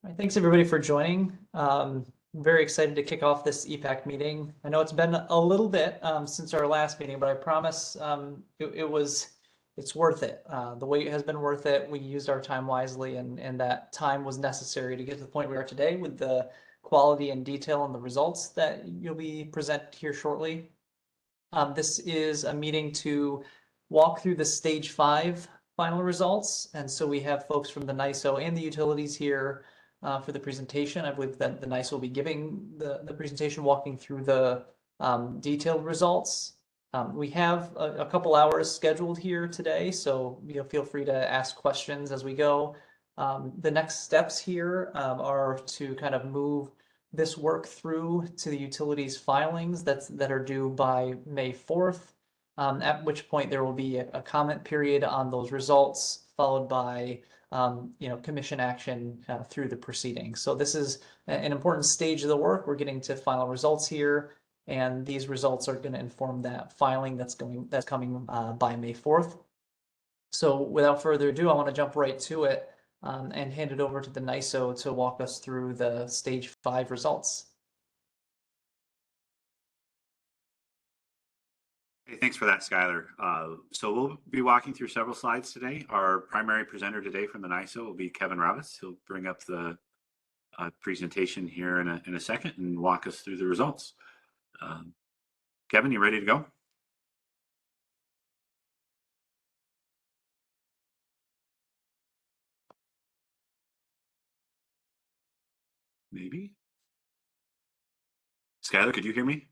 All right, thanks everybody for joining. I'm very excited to kick off this EPAC meeting. I know it's been a little bit since our last meeting, but I promise it's worth it. The wait has been worth it. We used our time wisely, and that time was necessary to get to the point we are today with the quality and detail and the results that you'll be presented here shortly. This is a meeting to walk through the stage 5 final results, and so we have folks from the NYSO and the utilities here for the presentation. I believe that the NYSO will be giving the presentation, walking through the detailed results. We have a couple hours scheduled here today, so feel free to ask questions as we go. The next steps here are to kind of move this work through to the utilities filings that are due by May 4th, at which point there will be a comment period on those results, followed by commission action through the proceedings. So this is an important stage of the work. We're getting to final results here, and these results are going to inform that filing that's coming by May 4th. So without further ado, I want to jump right to it and hand it over to the NYSO to walk us through the stage 5 results. Hey, thanks for that, Skylar. So we'll be walking through several slides today. Our primary presenter today from the NYSO will be Kevin Ravis. He'll bring up the presentation here in a second and walk us through the results. Kevin, you ready to go? Maybe. Skylar, could you hear me?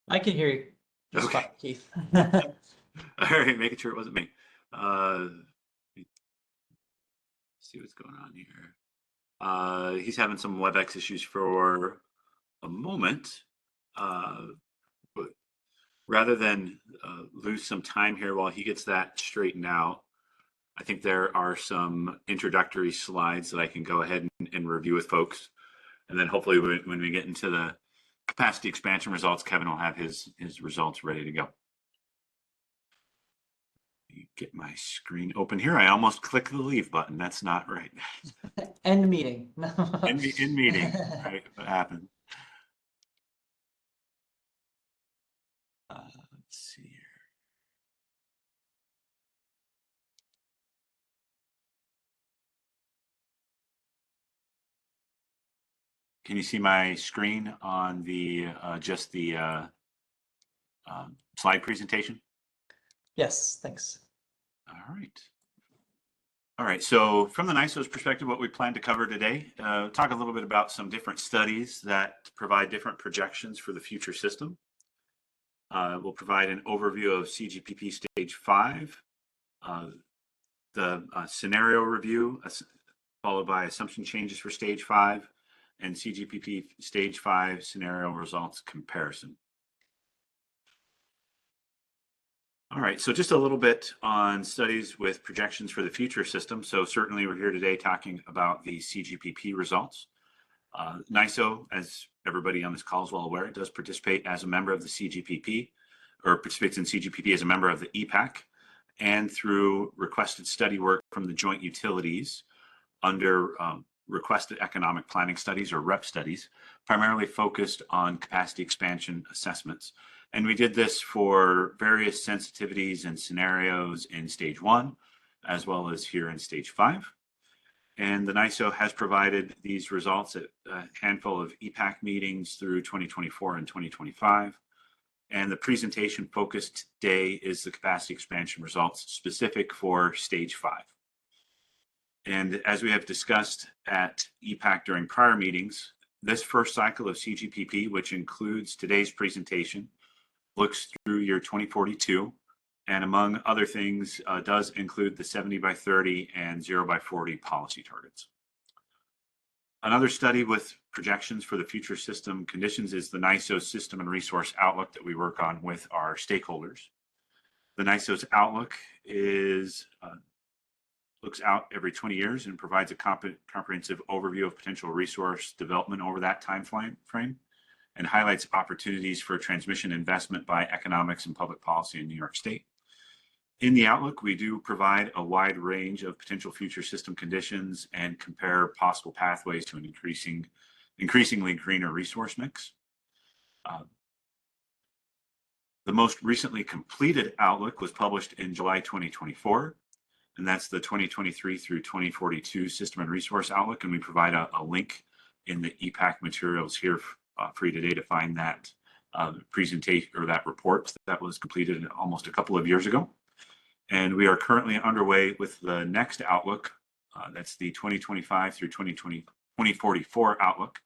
I can hear you. Just okay. Fine, Keith. All right, making sure it wasn't me. See what's going on here. He's having some WebEx issues for a moment. But rather than lose some time here while he gets that straightened out, I think there are some introductory slides that I can go ahead and review with folks. And then hopefully when we get into the capacity expansion results, Kevin will have his results ready to go. Get my screen open here. I almost clicked the leave button. That's not right. End meeting. End meeting. Right, what happened? Let's see here. Can you see my screen on the just the slide presentation? Yes, thanks. All right. All right, so from the NYSO's perspective, what we plan to cover today, talk a little bit about some different studies that provide different projections for the future system. We'll provide an overview of CGPP Stage 5, the scenario review, followed by assumption changes for Stage 5, and CGPP Stage 5 scenario results comparison. All right, so just a little bit on studies with projections for the future system. So certainly we're here today talking about the CGPP results. NYSO, as everybody on this call is well aware, does participate as a member of the CGPP, or participates in CGPP as a member of the EPAC, and through requested study work from the joint utilities under requested economic planning studies, or REP studies, primarily focused on capacity expansion assessments. And we did this for various sensitivities and scenarios in Stage 1, as well as here in Stage 5. And the NYSO has provided these results at a handful of EPAC meetings through 2024 and 2025. And the presentation focus today is the capacity expansion results specific for Stage 5. And as we have discussed at EPAC during prior meetings, this first cycle of CGPP, which includes today's presentation, looks through year 2042, and among other things, does include the 70 by 30 and 0 by 40 policy targets. Another study with projections for the future system conditions is the NYSO System and Resource Outlook that we work on with our stakeholders. The NYSO's Outlook looks out every 20 years and provides a comprehensive overview of potential resource development over that time frame, and highlights opportunities for transmission investment by economics and public policy in New York State. In the outlook, we do provide a wide range of potential future system conditions and compare possible pathways to an increasingly greener resource mix. The most recently completed outlook was published in July 2024, and that's the 2023 through 2042 System and Resource Outlook, and we provide a link in the EPAC materials here for you today to find that presentation or that report that was completed almost a couple of years ago. And we are currently underway with the next outlook. That's the 2025 through 2044 outlook.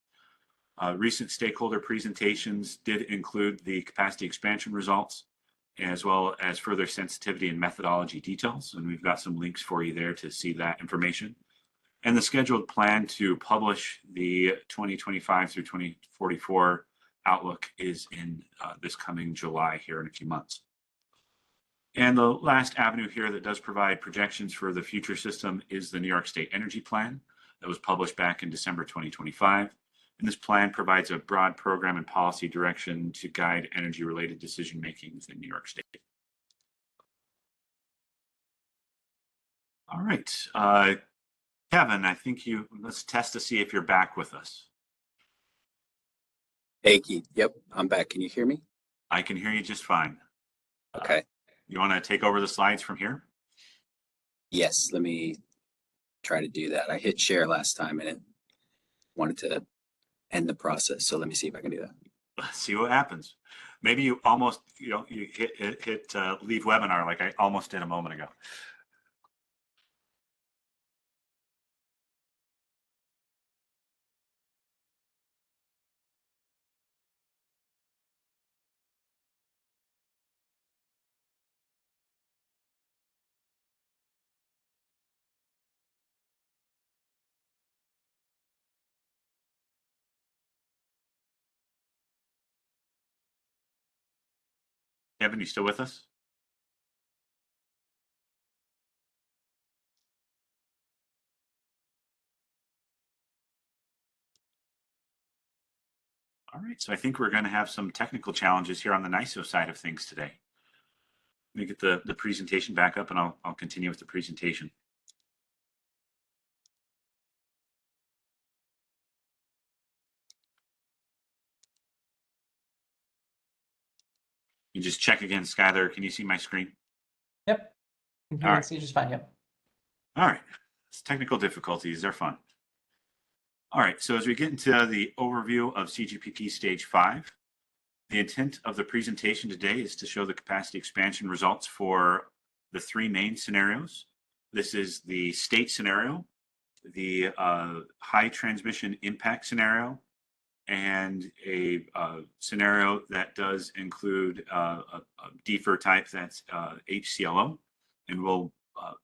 Recent stakeholder presentations did include the capacity expansion results, as well as further sensitivity and methodology details. And we've got some links for you there to see that information. And the scheduled plan to publish the 2025 through 2044 outlook is in this coming July here in a few months. And the last avenue here that does provide projections for the future system is the New York State Energy Plan that was published back in December 2025. And this plan provides a broad program and policy direction to guide energy-related decision-making within New York State. All right, Kevin, I think let's test to see if you're back with us. Hey, Keith. Yep, I'm back. Can you hear me? I can hear you just fine. Okay. You want to take over the slides from here? Yes, let me try to do that. I hit share last time and it wanted to end the process. So let me see if I can do that. Let's see what happens. Maybe you almost, you hit leave webinar like I almost did a moment ago. Kevin, you still with us? All right, so I think we're going to have some technical challenges here on the NYSO side of things today. Let me get the presentation back up and I'll continue with the presentation. You just check again, Skylar. Can you see my screen? Yep. You can see just fine. Yep. All right. It's technical difficulties. They're fun. All right. So as we get into the overview of CGPP Stage 5, the intent of the presentation today is to show the capacity expansion results for the three main scenarios. This is the state scenario, the high transmission impact scenario, and a scenario that does include a DFIR type, that's HCLO. And we'll,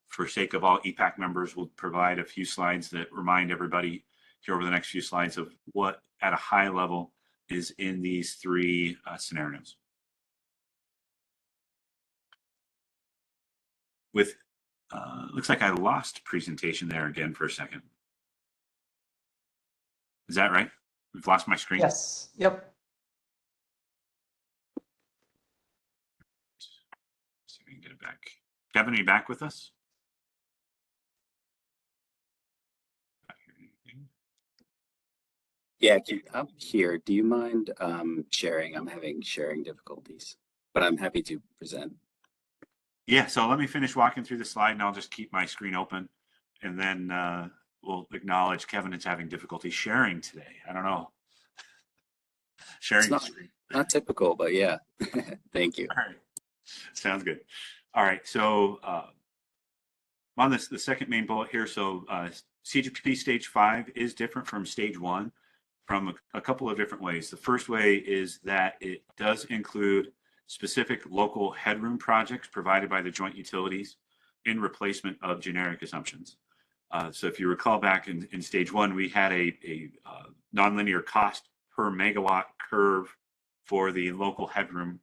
for sake of all EPAC members, we'll provide a few slides that remind everybody here over the next few slides of what at a high level is in these three scenarios. With, looks like I lost presentation there again for a second. Is that right? We've lost my screen? Yes. Yep. See if we can get it back. Kevin, are you back with us? Yeah, I'm here. Do you mind sharing? I'm having sharing difficulties, but I'm happy to present. Yeah, so let me finish walking through the slide and I'll just keep my screen open, and then we'll acknowledge Kevin is having difficulty sharing today. I don't know. Sharing It's not typical, but yeah. Thank you. All right. Sounds good. All right. So on this, the second main bullet here. So CGPP Stage 5 is different from Stage 1 from a couple of different ways. The first way is that it does include specific local headroom projects provided by the joint utilities in replacement of generic assumptions. So if you recall back in Stage 1, we had a nonlinear cost per megawatt curve for the local headroom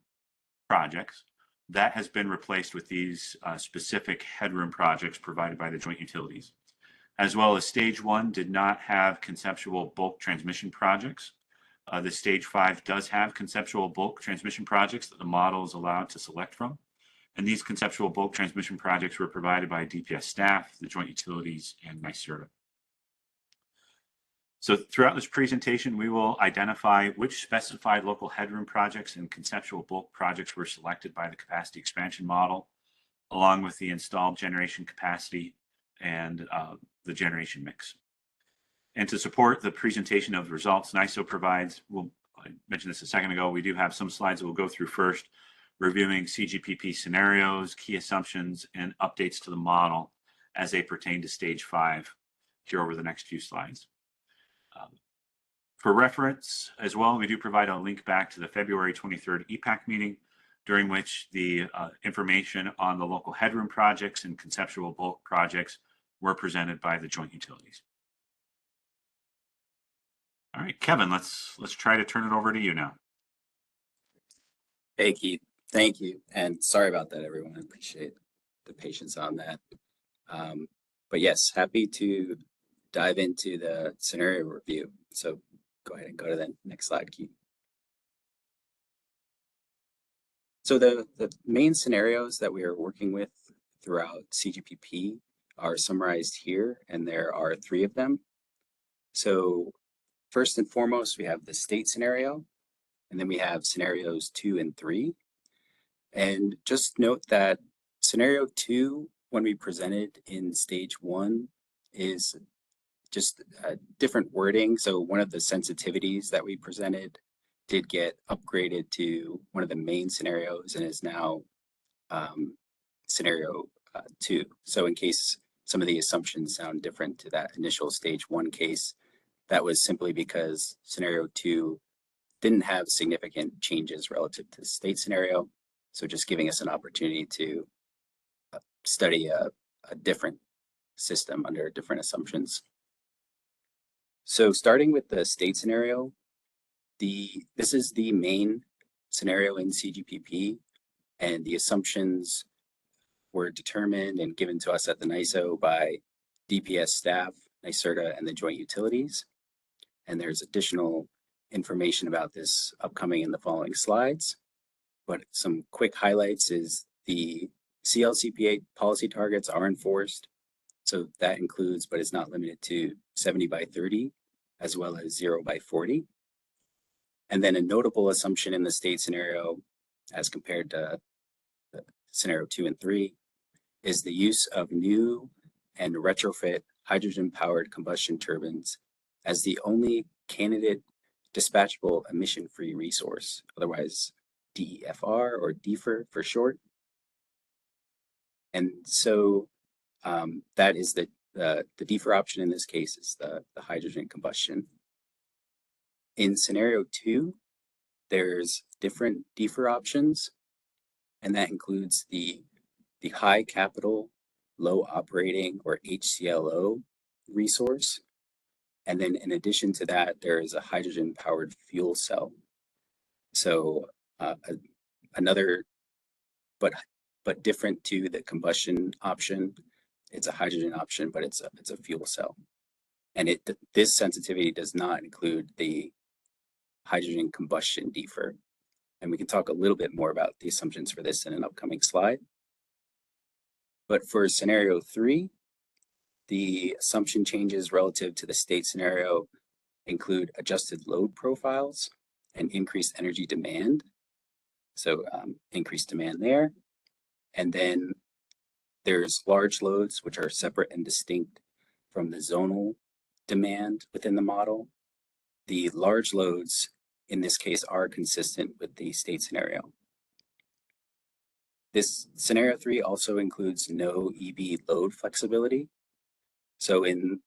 projects. That has been replaced with these specific headroom projects provided by the joint utilities. As well as Stage 1 did not have conceptual bulk transmission projects. The Stage 5 does have conceptual bulk transmission projects that the model is allowed to select from. And these conceptual bulk transmission projects were provided by DPS staff, the joint utilities, and NYSERDA. So throughout this presentation, we will identify which specified local headroom projects and conceptual bulk projects were selected by the capacity expansion model, along with the installed generation capacity and the generation mix. And to support the presentation of the results, NYISO provides, I mentioned this a second ago, we do have some slides that we'll go through first, reviewing CGPP scenarios, key assumptions, and updates to the model as they pertain to stage 5 here over the next few slides. For reference as well, we do provide a link back to the February 23rd EPAC meeting, during which the information on the local headroom projects and conceptual bulk projects were presented by the joint utilities. All right, Kevin, let's try to turn it over to you now. Hey, Keith, thank you. And sorry about that, everyone. I appreciate the patience on that. But yes, happy to dive into the scenario review. So go ahead and go to the next slide, Keith. So the main scenarios that we are working with throughout CGPP are summarized here, and there are 3 of them. So first and foremost, we have the state scenario, and then we have scenarios 2 and 3. And just note that scenario 2, when we presented in stage 1, is just a different wording. So one of the sensitivities that we presented did get upgraded to one of the main scenarios and is now scenario 2. So in case some of the assumptions sound different to that initial stage 1 case, that was simply because scenario 2 didn't have significant changes relative to the state scenario. So just giving us an opportunity to study a different system under different assumptions. So starting with the state scenario, this is the main scenario in CGPP, and the assumptions were determined and given to us at the NYISO by DPS staff, NYSERDA, and the joint utilities. And there's additional information about this upcoming in the following slides. But some quick highlights is the CLCPA policy targets are enforced. So that includes, but is not limited to 70 by 30, as well as 0 by 40. And then a notable assumption in the state scenario, as compared to scenario 2 and 3, is the use of new and retrofit hydrogen-powered combustion turbines as the only candidate dispatchable emission-free resource, otherwise DEFR or DEFR for short. And so that is the DEFR option in this case is the hydrogen combustion. In scenario 2, there's different DEFR options, and that includes the high capital, low operating or HCLO resource. And then in addition to that, there is a hydrogen powered fuel cell. So another, but different to the combustion option, it's a hydrogen option, but it's a fuel cell. And this sensitivity does not include the hydrogen combustion DEFR. And we can talk a little bit more about the assumptions for this in an upcoming slide. But for scenario 3, the assumption changes relative to the state scenario include adjusted load profiles and increased energy demand. So increased demand there. And then there's large loads, which are separate and distinct from the zonal demand within the model. The large loads in this case are consistent with the state scenario. This scenario 3 also includes no EV load flexibility. So in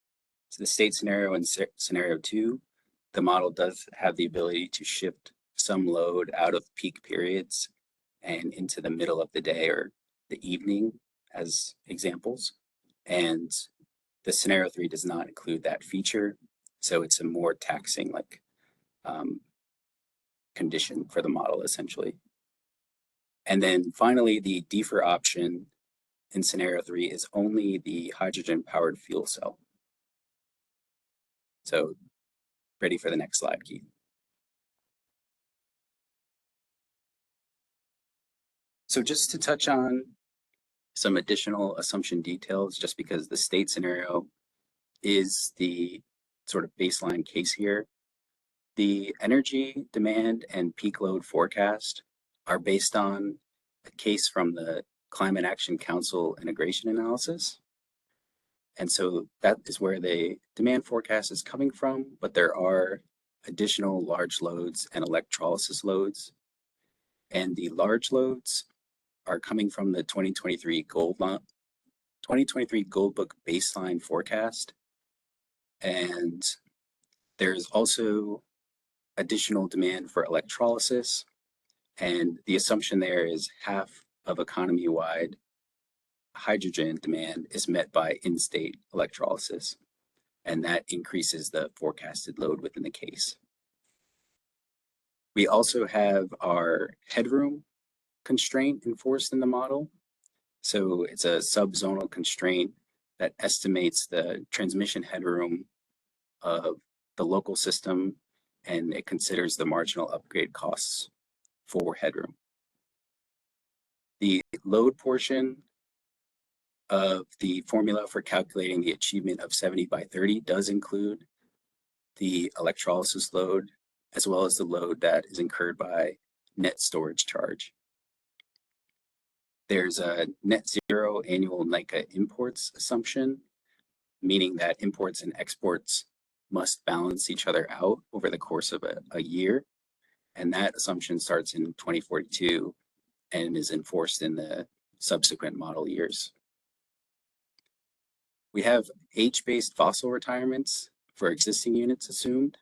the state scenario and scenario 2, the model does have the ability to shift some load out of peak periods and into the middle of the day or the evening as examples. And the scenario 3 does not include that feature. So it's a more taxing condition for the model essentially. And then finally, the DEFR option in scenario 3 is only the hydrogen powered fuel cell. So ready for the next slide, Keith. So just to touch on some additional assumption details, just because the state scenario is the sort of baseline case here. The energy demand and peak load forecast are based on a case from the Climate Action Council integration analysis. And so that is where the demand forecast is coming from, but there are additional large loads and electrolysis loads. And the large loads are coming from the 2023 Gold Book baseline forecast. And there's also additional demand for electrolysis. And the assumption there is half of economy-wide hydrogen demand is met by in-state electrolysis. And that increases the forecasted load within the case. We also have our headroom constraint enforced in the model. So it's a subzonal constraint that estimates the transmission headroom of the local system, and it considers the marginal upgrade costs for headroom. The load portion of the formula for calculating the achievement of 70 by 30 does include the electrolysis load, as well as the load that is incurred by net storage charge. There's a net zero annual NICA imports assumption, meaning that imports and exports must balance each other out over the course of a year. And that assumption starts in 2042 and is enforced in the subsequent model years. We have H-based fossil retirements for existing units assumed.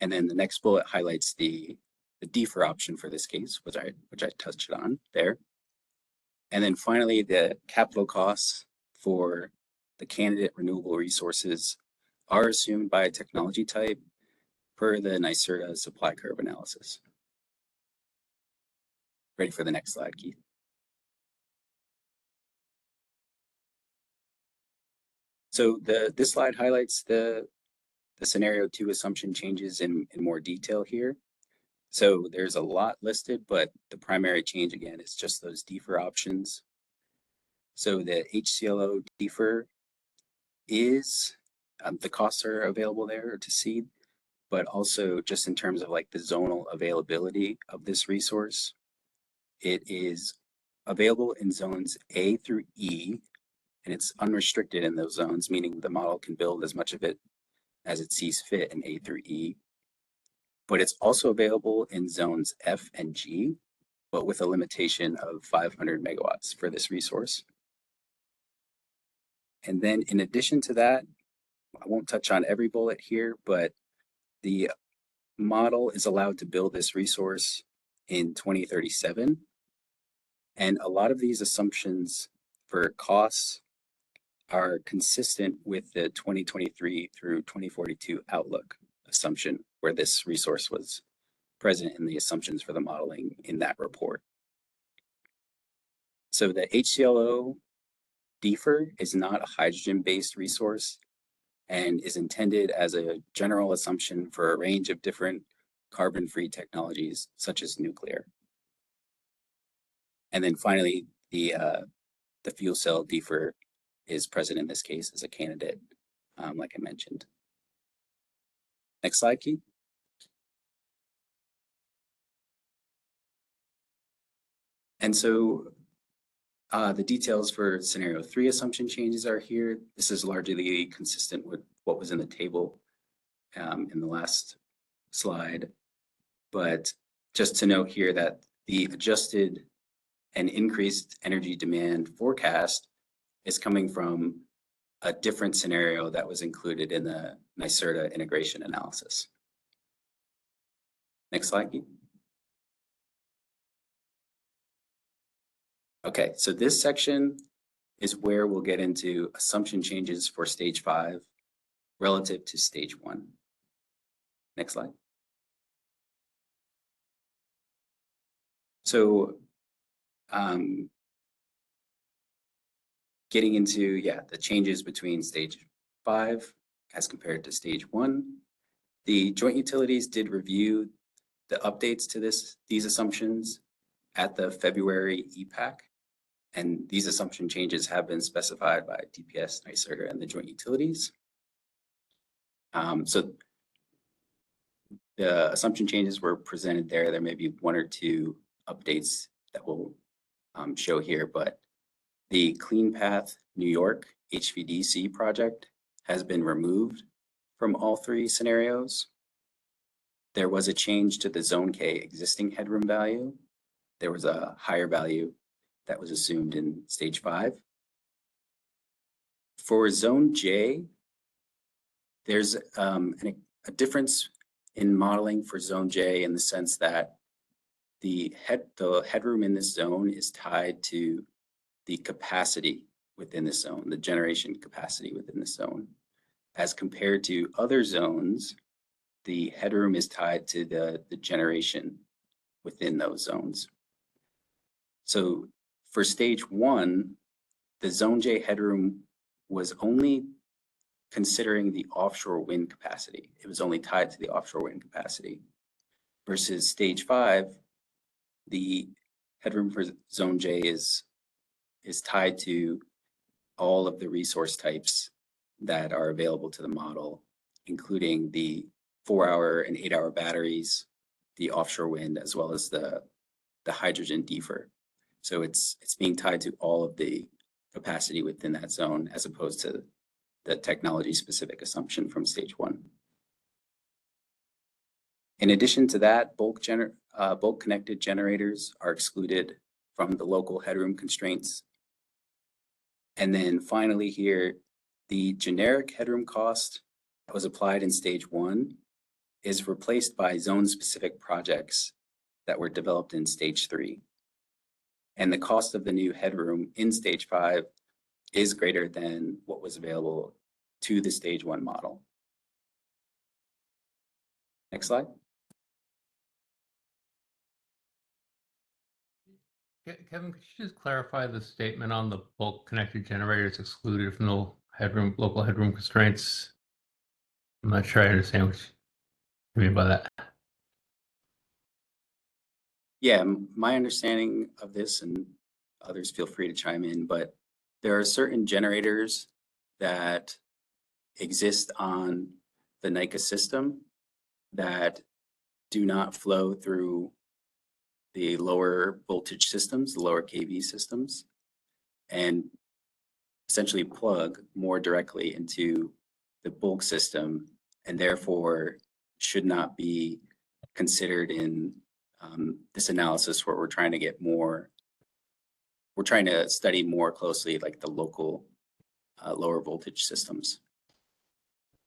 And then the next bullet highlights the defer option for this case, which I touched on there. And then finally, the capital costs for the candidate renewable resources are assumed by a technology type per the NYSERDA supply curve analysis. Ready for the next slide, Keith. So this slide highlights the scenario 2 assumption changes in more detail here. So there's a lot listed, but the primary change again is just those defer options. So the HCLO defer is, the costs are available there to see, but also just in terms of like the zonal availability of this resource, it is available in zones A through E, and it's unrestricted in those zones, meaning the model can build as much of it as it sees fit in A through E. But it's also available in zones F and G, but with a limitation of 500 megawatts for this resource. And then in addition to that, I won't touch on every bullet here, but the model is allowed to build this resource in 2037. And a lot of these assumptions for costs are consistent with the 2023 through 2042 outlook assumption, where this resource was present in the assumptions for the modeling in that report. So the HCLO defer is not a hydrogen-based resource and is intended as a general assumption for a range of different carbon-free technologies, such as nuclear. And then finally, the fuel cell defer is present in this case as a candidate, like I mentioned. Next slide, Keith. And so the details for scenario 3 assumption changes are here. This is largely consistent with what was in the table in the last slide. But just to note here that the adjusted and increased energy demand forecast is coming from a different scenario that was included in the NYSERDA integration analysis. Next slide, Keith. Okay, so this section is where we'll get into assumption changes for stage 5 relative to stage 1. Next slide. So getting into, the changes between stage 5 as compared to stage 1. The joint utilities did review the updates to these assumptions, at the February EPAC. And these assumption changes have been specified by DPS, NYSERDA, and the joint utilities. So the assumption changes were presented there. There may be one or two updates that we'll show here, but the Clean Path New York HVDC project has been removed from all three scenarios. There was a change to the Zone K existing headroom value. There was a higher value that was assumed in stage 5. For Zone J, there's a difference in modeling for Zone J in the sense that the headroom in this zone is tied to the capacity within the zone, the generation capacity within the zone. As compared to other zones, the headroom is tied to the generation within those zones. So for stage 1, the Zone J headroom was only considering the offshore wind capacity. It was only tied to the offshore wind capacity. Versus stage 5, the headroom for Zone J is tied to all of the resource types that are available to the model, including the 4-hour and 8-hour batteries, the offshore wind, as well as the hydrogen DFR. So it's being tied to all of the capacity within that zone, as opposed to the technology specific assumption from stage 1. In addition to that, bulk connected generators are excluded from the local headroom constraints. And then finally here, the generic headroom cost that was applied in stage 1 is replaced by zone specific projects that were developed in stage 3. And the cost of the new headroom in stage 5 is greater than what was available to the stage 1 model. Next slide. Kevin, could you just clarify the statement on the bulk connected generators excluded from the headroom, local headroom constraints? I'm not sure I understand what you mean by that. Yeah, my understanding of this, and others feel free to chime in, but there are certain generators that exist on the NICA system that do not flow through the lower voltage systems, the lower kV systems, and essentially plug more directly into the bulk system, and therefore should not be considered in this analysis where we're trying to study more closely like the local lower voltage systems.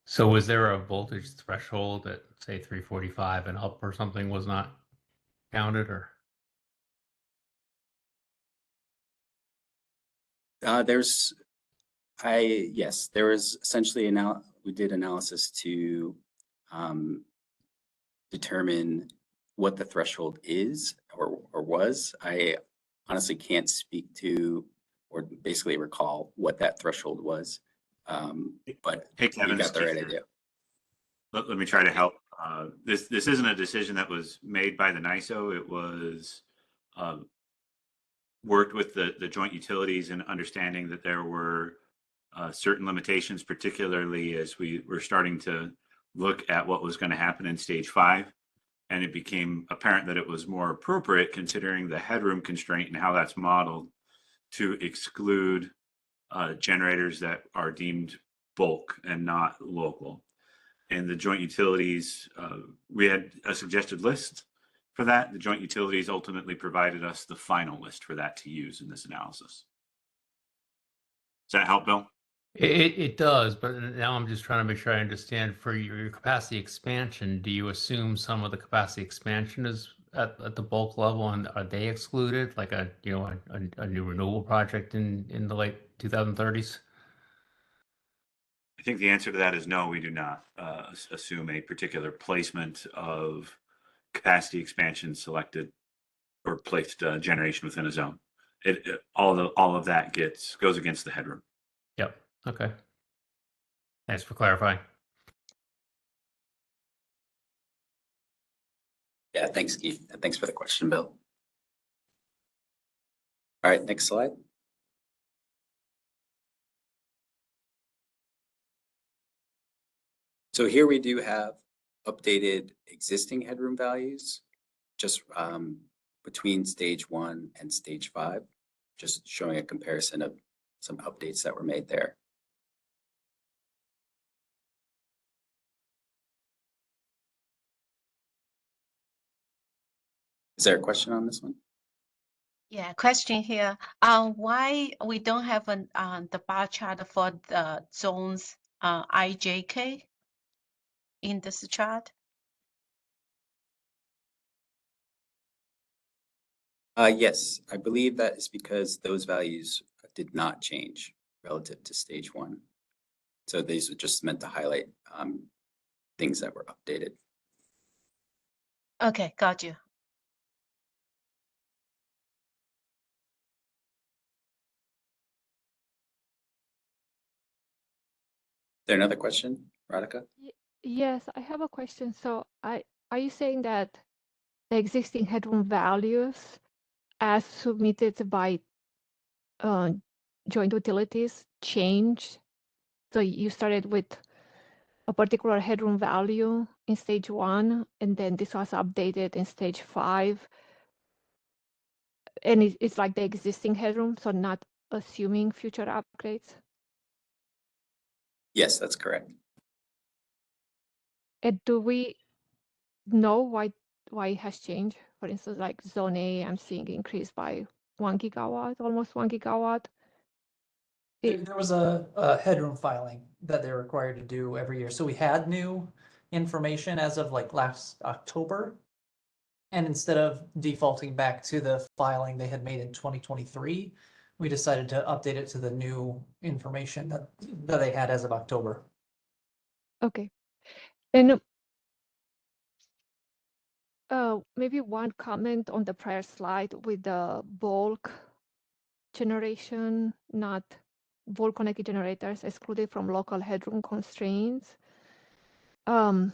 So was there a voltage threshold at say 345 and up or something was not counted, or? Yes, there was essentially we did analysis to determine what the threshold is or was. I honestly can't speak to or basically recall what that threshold was, but Hey, Kevin, you got the right idea. Let me try to help. This isn't a decision that was made by the NYSO. It was worked with the joint utilities and understanding that there were certain limitations, particularly as we were starting to look at what was going to happen in stage 5. And it became apparent that it was more appropriate, considering the headroom constraint and how that's modeled, to exclude generators that are deemed bulk and not local. And the joint utilities, we had a suggested list for that. The joint utilities ultimately provided us the final list for that to use in this analysis. Does that help, Bill? It does, but now I'm just trying to make sure I understand. For your capacity expansion, do you assume some of the capacity expansion is at the bulk level, and are they excluded, like a new renewable project in the late 2030s? I think the answer to that is no, we do not assume a particular placement of capacity expansion selected or placed generation within a zone. All of that goes against the headroom. Yep. Okay. Thanks for clarifying. Yeah, thanks, Keith. Thanks for the question, Bill. All right, next slide. So here we do have updated existing headroom values, just between stage 1 and stage 5, just showing a comparison of some updates that were made there. Is there a question on this one? Yeah, question here. Why we don't have the bar chart for the zones IJK in this chart? Yes, I believe that is because those values did not change relative to stage 1. So these were just meant to highlight things that were updated. Okay, got you. Is there another question, Radhika? Yes, I have a question. So are you saying that the existing headroom values as submitted by joint utilities changed? So you started with a particular headroom value in stage 1, and then this was updated in stage 5. And it's like the existing headroom, so not assuming future upgrades. Yes, that's correct. And do we know why it has changed? For instance, like zone A, I'm seeing increase by 1 gigawatt, almost 1 gigawatt. There was a headroom filing that they're required to do every year. So we had new information as of like last October. And instead of defaulting back to the filing they had made in 2023, we decided to update it to the new information that they had as of October. Okay. And maybe one comment on the prior slide with the bulk generation, not bulk connected generators excluded from local headroom constraints. I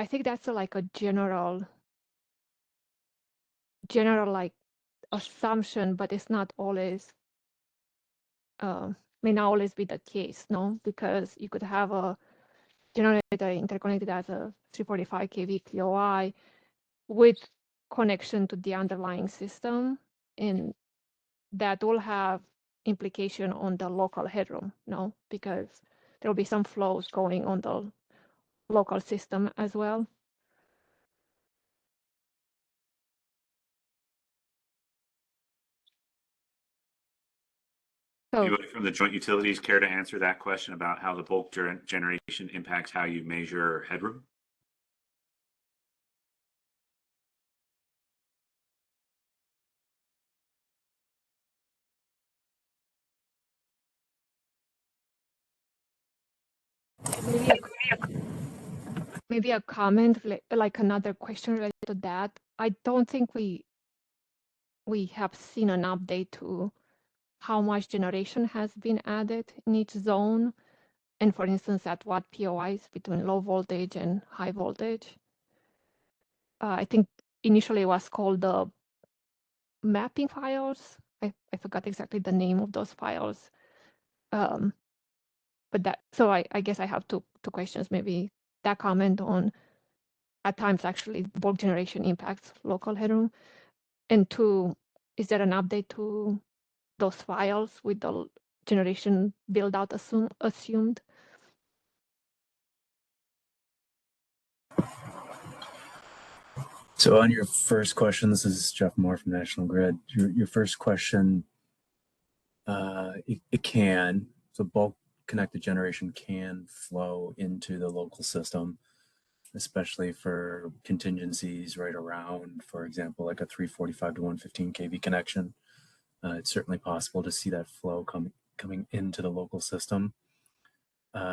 think that's like a general like assumption, but it's not always may not always be the case, no? Because you could have a generator interconnected as a 345 kV POI with connection to the underlying system, and that will have implication on the local headroom, no? Because there will be some flows going on the local system as well. So Anybody from the joint utilities care to answer that question about how the bulk generation impacts how you measure headroom? maybe a comment, like another question related to that. I don't think we have seen an update to how much generation has been added in each zone, and for instance, at what POIs between low voltage and high voltage. I think initially it was called the mapping files. I forgot exactly the name of those files. But that, so I guess I have two questions. Maybe that comment on at times actually bulk generation impacts local headroom, and two, is there an update to those files with the generation build out assumed? So on your first question, this is Jeff Moore from National Grid. Your first question, it can, so bulk connected generation can flow into the local system, especially for contingencies right around, for example, like a 345 to 115 kV connection. It's certainly possible to see that flow coming into the local system.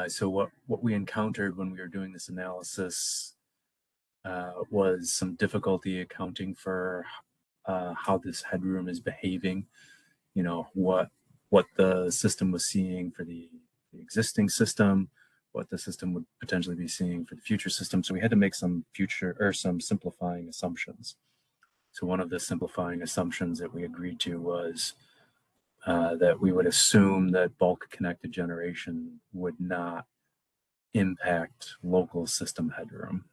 So what we encountered when we were doing this analysis was some difficulty accounting for how this headroom is behaving. You know, what the system was seeing for the existing system, what the system would potentially be seeing for the future system. So we had to make some simplifying assumptions. So one of the simplifying assumptions that we agreed to was that we would assume that bulk connected generation would not impact local system headroom.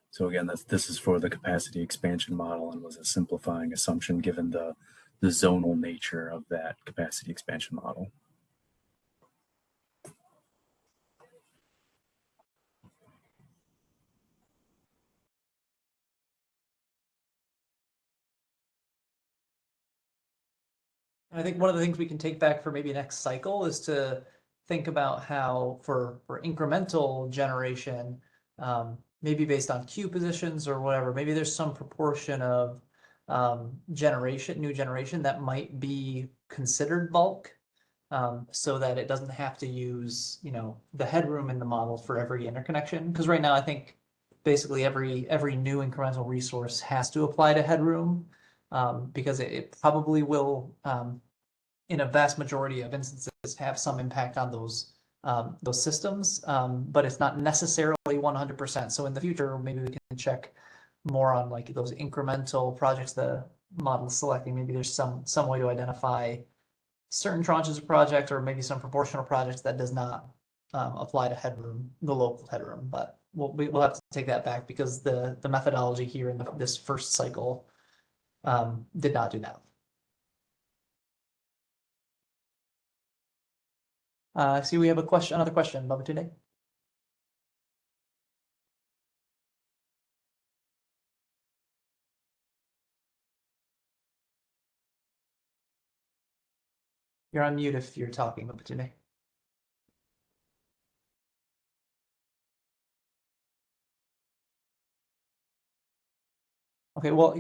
So again, this is for the capacity expansion model and was a simplifying assumption given the zonal nature of that capacity expansion model. And I think one of the things we can take back for maybe next cycle is to think about how for incremental generation, maybe based on queue positions or whatever, maybe there's some proportion of new generation that might be considered bulk, so that it doesn't have to use, the headroom in the model for every interconnection. Because right now I think basically every new incremental resource has to apply to headroom. Because it probably will, in a vast majority of instances, have some impact on those systems, but it's not necessarily 100%. So in the future, maybe we can check more on like those incremental projects the model is selecting. Maybe there's some way to identify certain tranches of projects or maybe some proportional projects that does not apply to headroom, the local headroom. But we'll have to take that back because the methodology here in this first cycle did not do that. I see we have another question, Babatunde. You're on mute if you're talking, Babatunde. Okay, well,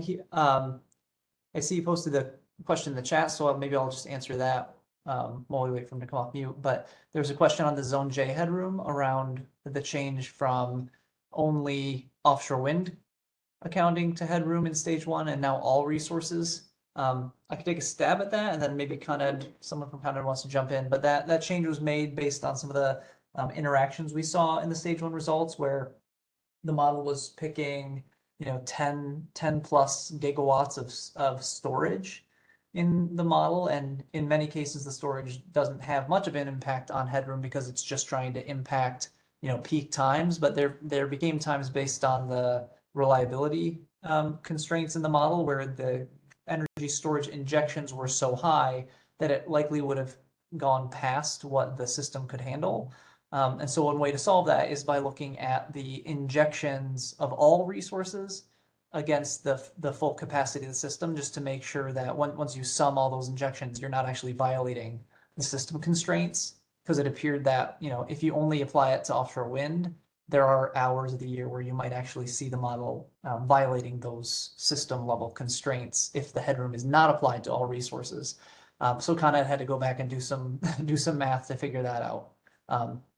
I see you posted the question in the chat, so maybe I'll just answer that while we wait for him to come off mute. But there's a question on the Zone J headroom around the change from only offshore wind accounting to headroom in stage 1 and now all resources. I could take a stab at that and then maybe someone from Con Ed wants to jump in, but that change was made based on some of the interactions we saw in the stage 1 results where the model was picking 10 plus gigawatts of storage in the model, and in many cases the storage doesn't have much of an impact on headroom because it's just trying to impact peak times, but there became times based on the reliability constraints in the model where the energy storage injections were so high that it likely would have gone past what the system could handle. And so one way to solve that is by looking at the injections of all resources against the full capacity of the system, just to make sure that once you sum all those injections, you're not actually violating the system constraints. Because it appeared that, if you only apply it to offshore wind, there are hours of the year where you might actually see the model violating those system level constraints if the headroom is not applied to all resources. So Con Ed had to go back and do some math to figure that out.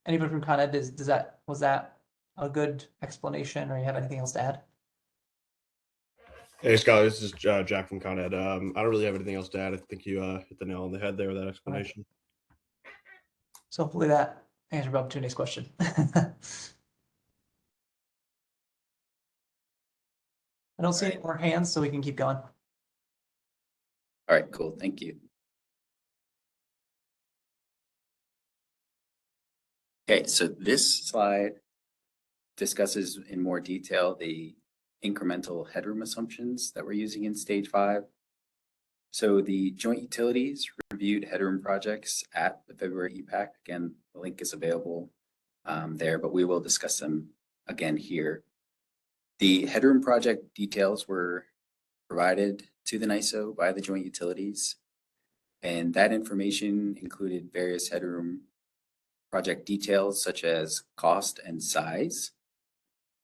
Anybody from Con Ed, was that a good explanation, or you have anything else to add? Hey Scott, this is Jack from Con Ed. I don't really have anything else to add. I think you hit the nail on the head there with that explanation. So hopefully that answered Babatunde's question. I don't see any more hands, so we can keep going. All right, cool. Thank you. Okay, so this slide discusses in more detail the incremental headroom assumptions that we're using in stage 5. So the joint utilities reviewed headroom projects at the February EPAC. Again, the link is available there, but we will discuss them again here. The headroom project details were provided to the NYISO by the joint utilities, and that information included various headroom project details such as cost and size,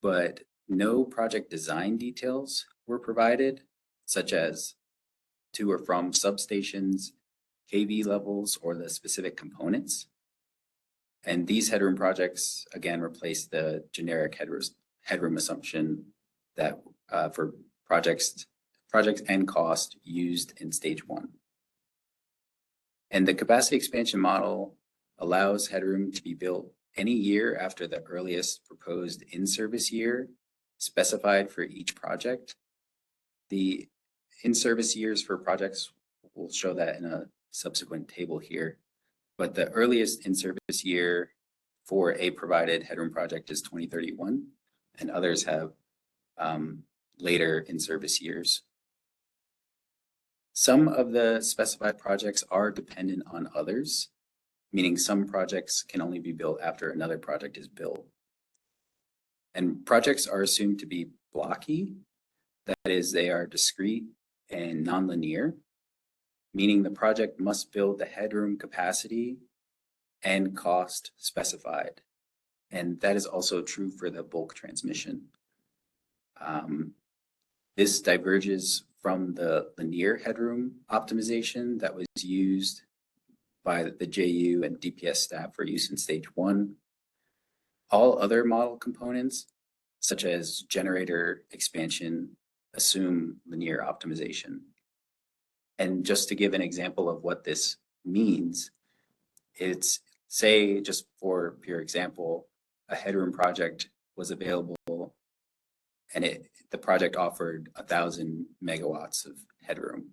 but no project design details were provided, such as to or from substations, KV levels, or the specific components. And these headroom projects, again, replace the generic headroom assumption that for projects and cost used in stage 1. And the capacity expansion model allows headroom to be built any year after the earliest proposed in-service year specified for each project. The in-service years for projects, we'll show that in a subsequent table here. But the earliest in-service year for a provided headroom project is 2031, and others have later in-service years. Some of the specified projects are dependent on others, meaning some projects can only be built after another project is built. And projects are assumed to be blocky, that is, they are discrete and nonlinear, meaning the project must build the headroom capacity and cost specified. And that is also true for the bulk transmission. This diverges from the linear headroom optimization that was used by the JU and DPS staff for use in stage 1. All other model components, such as generator expansion, assume linear optimization. And just to give an example of what this means, it's, say, just for pure example, a headroom project was available and the project offered 1,000 megawatts of headroom.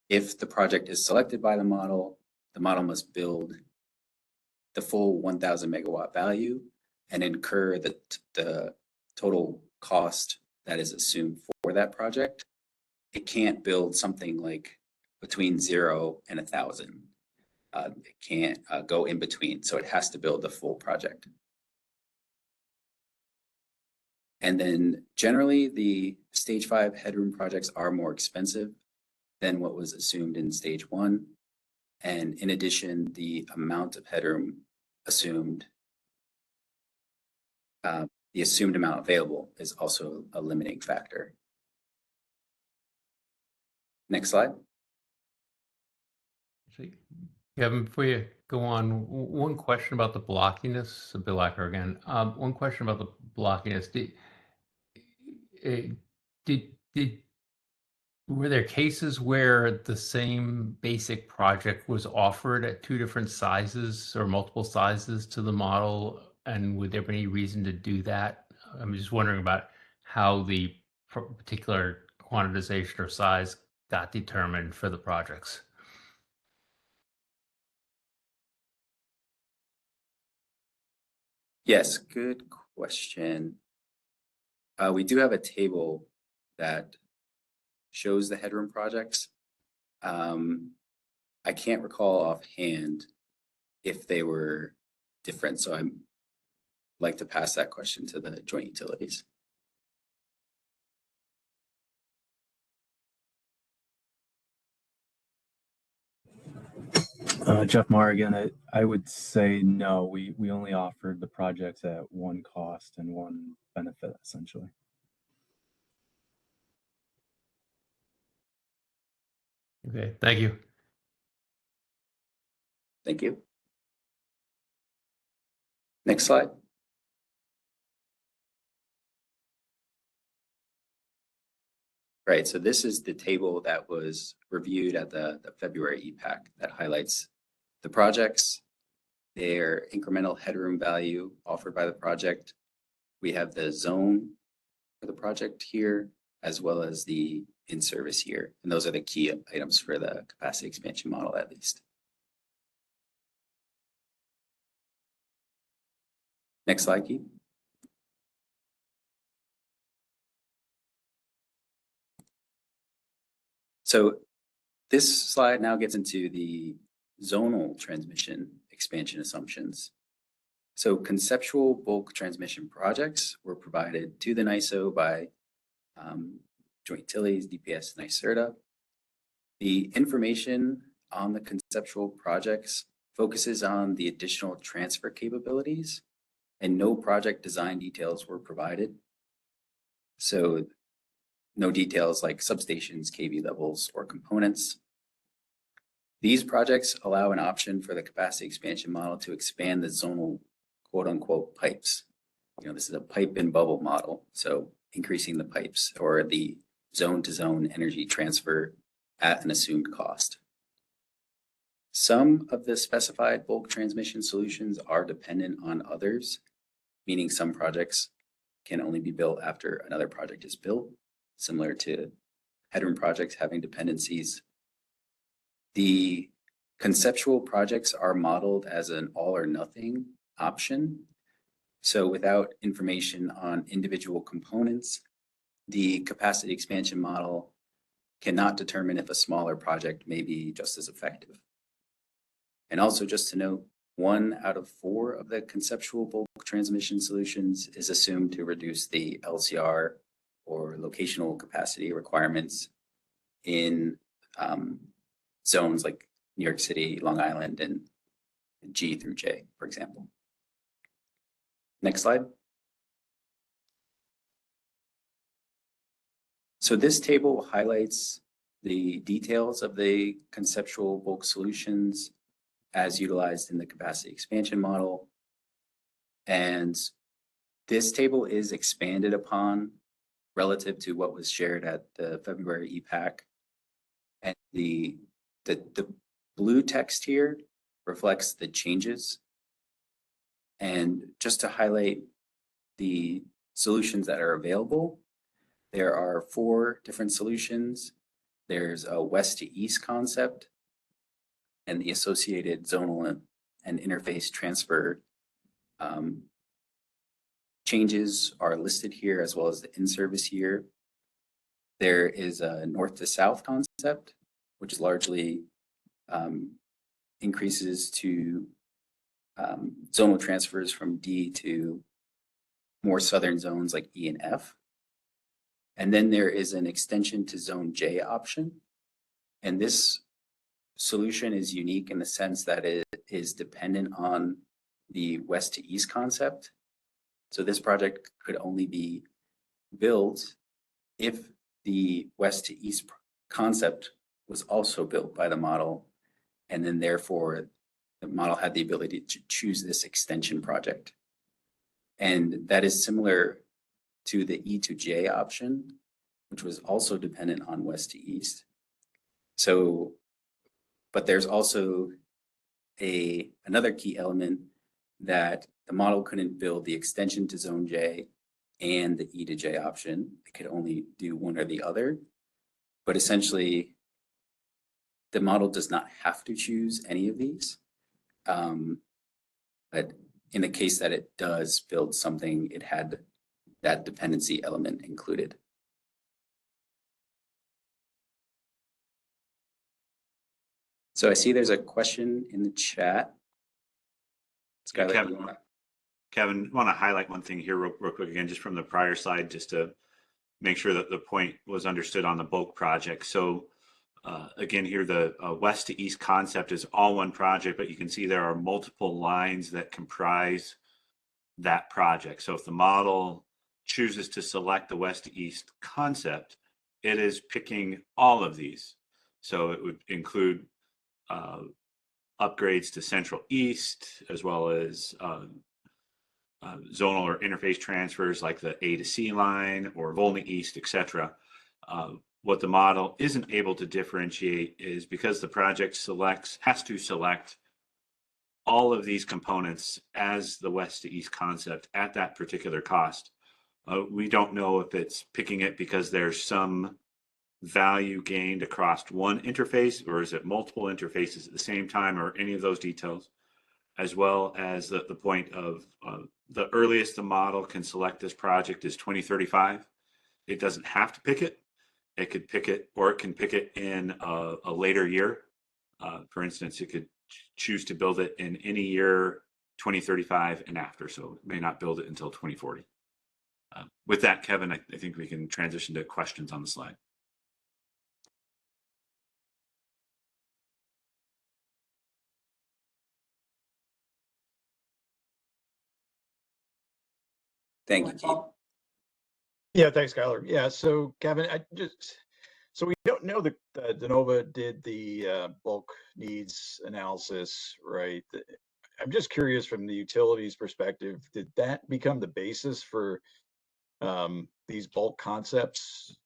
If the project is selected by the model must build the full 1,000 megawatt value and incur the total cost that is assumed for that project. It can't build something like between 0 and 1,000. It can't go in between, so it has to build the full project. And then generally the stage 5 headroom projects are more expensive than what was assumed in stage 1. And in addition, the amount of headroom assumed, the assumed amount available is also a limiting factor. Next slide. Kevin, before you go on, one question about the blockiness, Bill Acker again. One question about the blockiness. Were there cases where the same basic project was offered at 2 different sizes or multiple sizes to the model? And would there be any reason to do that? I'm just wondering about how the particular quantization or size got determined for the projects. Yes, good question. We do have a table that shows the headroom projects. I can't recall offhand if they were different, so I'd like to pass that question to the joint utilities. Jeff Marr again. I would say no. We only offered the projects at one cost and one benefit, essentially. Okay, thank you. Thank you. Next slide. Right, so this is the table that was reviewed at the February EPAC that highlights the projects, their incremental headroom value offered by the project. We have the zone for the project here, as well as the in-service year. And those are the key items for the capacity expansion model, at least. Next slide, Keith. So this slide now gets into the zonal transmission expansion assumptions. So conceptual bulk transmission projects were provided to the NYISO by Joint Utilities, DPS, NYSERDA. The information on the conceptual projects focuses on the additional transfer capabilities, and no project design details were provided. So no details like substations, kV levels, or components. These projects allow an option for the capacity expansion model to expand the zonal quote unquote pipes. You know, this is a pipe and bubble model. So increasing the pipes or the zone to zone energy transfer at an assumed cost. Some of the specified bulk transmission solutions are dependent on others, meaning some projects can only be built after another project is built. similar to headroom projects having dependencies. The conceptual projects are modeled as an all or nothing option. So without information on individual components, the capacity expansion model cannot determine if a smaller project may be just as effective. And also just to note, 1 out of 4 of the conceptual bulk transmission solutions is assumed to reduce the LCR or locational capacity requirements in zones like New York City, Long Island, and G through J, for example. Next slide. So this table highlights the details of the conceptual bulk solutions as utilized in the capacity expansion model. And this table is expanded upon relative to what was shared at the February EPAC. And the blue text here reflects the changes. And just to highlight the solutions that are available, there are 4 different solutions. There's a west to east concept and the associated zonal and interface transfer changes are listed here, as well as the in-service year. There is a north to south concept, which largely increases to zonal transfers from D to more southern zones like E and F. And then there is an extension to zone J option. And this solution is unique in the sense that it is dependent on the west to east concept. So this project could only be built if the west to east concept was also built by the model. And then therefore the model had the ability to choose this extension project. And that is similar to the E to J option, which was also dependent on west to east. So, but there's also another key element that the model couldn't build the extension to zone J and the E to J option. It could only do one or the other. But essentially, the model does not have to choose any of these. But in the case that it does build something, it had that dependency element included. So I see there's a question in the chat. Skylar, Kevin, want to highlight one thing here real quick again, just from the prior slide, just to make sure that the point was understood on the bulk project. So again, here the west to east concept is all one project, but you can see there are multiple lines that comprise that project. So if the model chooses to select the west to east concept, it is picking all of these. So it would include upgrades to central east, as well as zonal or interface transfers like the A to C line or Volney East, etc. What the model isn't able to differentiate is because the project has to select all of these components as the west to east concept at that particular cost. We don't know if it's picking it because there's some value gained across one interface, or is it multiple interfaces at the same time, or any of those details, as well as the point of the earliest the model can select this project is 2035. It doesn't have to pick it. It could pick it, or it can pick it in a later year. For instance, it could choose to build it in any year 2035 and after, so it may not build it until 2040. With that, Kevin, I think we can transition to questions on the slide. Thank you, Keith. Yeah, thanks, Skylar. Yeah, so Kevin, so we don't know that DeNova did the bulk needs analysis, right? I'm just curious from the utilities perspective, did that become the basis for these bulk concepts?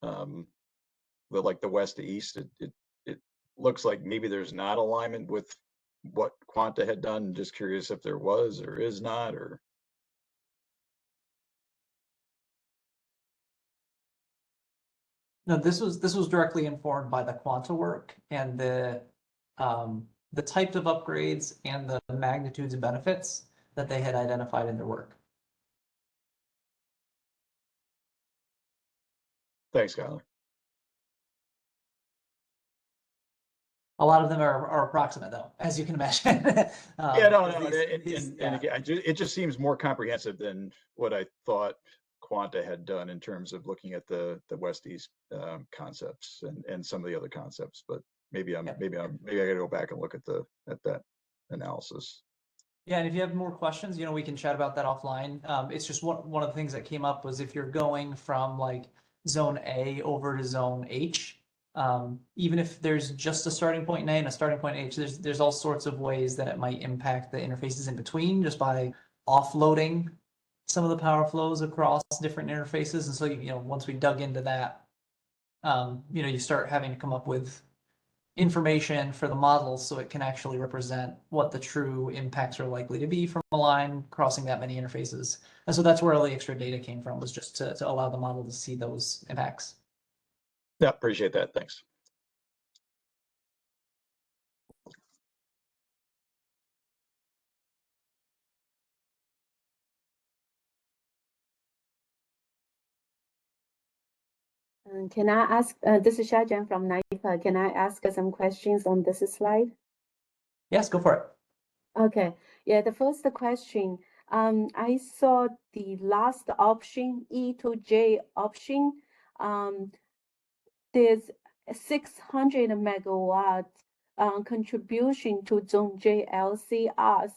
Like the west to east, it looks like maybe there's not alignment with what Quanta had done. Just curious if there was or is not, or. No, this was directly informed by the Quanta work and the types of upgrades and the magnitudes of benefits that they had identified in their work. Thanks, Skylar. A lot of them are approximate, though, as you can imagine. Yeah, no, because no, these- and again, it just seems more comprehensive than what I thought Quanta had done in terms of looking at the west-east concepts and some of the other concepts. But maybe I gotta go back and look at that analysis. Yeah, and if you have more questions, we can chat about that offline. It's just one of the things that came up was if you're going from like zone A over to zone H, even if there's just a starting point in A and a starting point in H, there's all sorts of ways that it might impact the interfaces in between just by offloading some of the power flows across different interfaces. And so, once we dug into that, you start having to come up with information for the models so it can actually represent what the true impacts are likely to be from a line crossing that many interfaces. And so that's where all the extra data came from, was just to allow the model to see those impacts. Yeah, appreciate that. Thanks. Can I ask, this is Shajan from NIPA. Can I ask some questions on this slide? Yes, go for it. Okay, yeah, the first question, I saw the last option, E to J option. There's 600 megawatt contribution to Zone J LCRs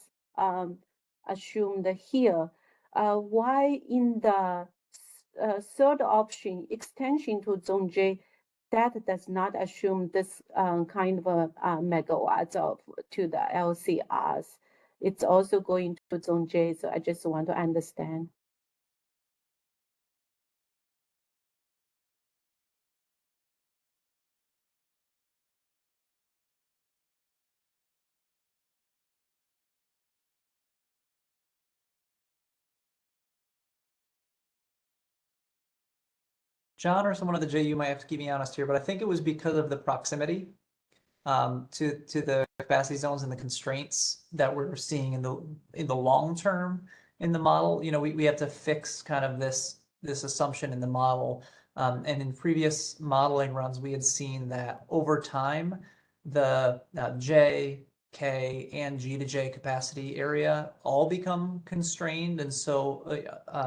assumed here. Why in the third option, extension to Zone J, that does not assume this kind of a megawatts to the LCRs? It's also going to Zone J, so I just want to understand. John or someone at the JU might have to keep me honest here, but I think it was because of the proximity to the capacity zones and the constraints that we're seeing in the long term in the model. We have to fix kind of this assumption in the model. And in previous modeling runs, we had seen that over time, the J, K, and G to J capacity area all become constrained. And so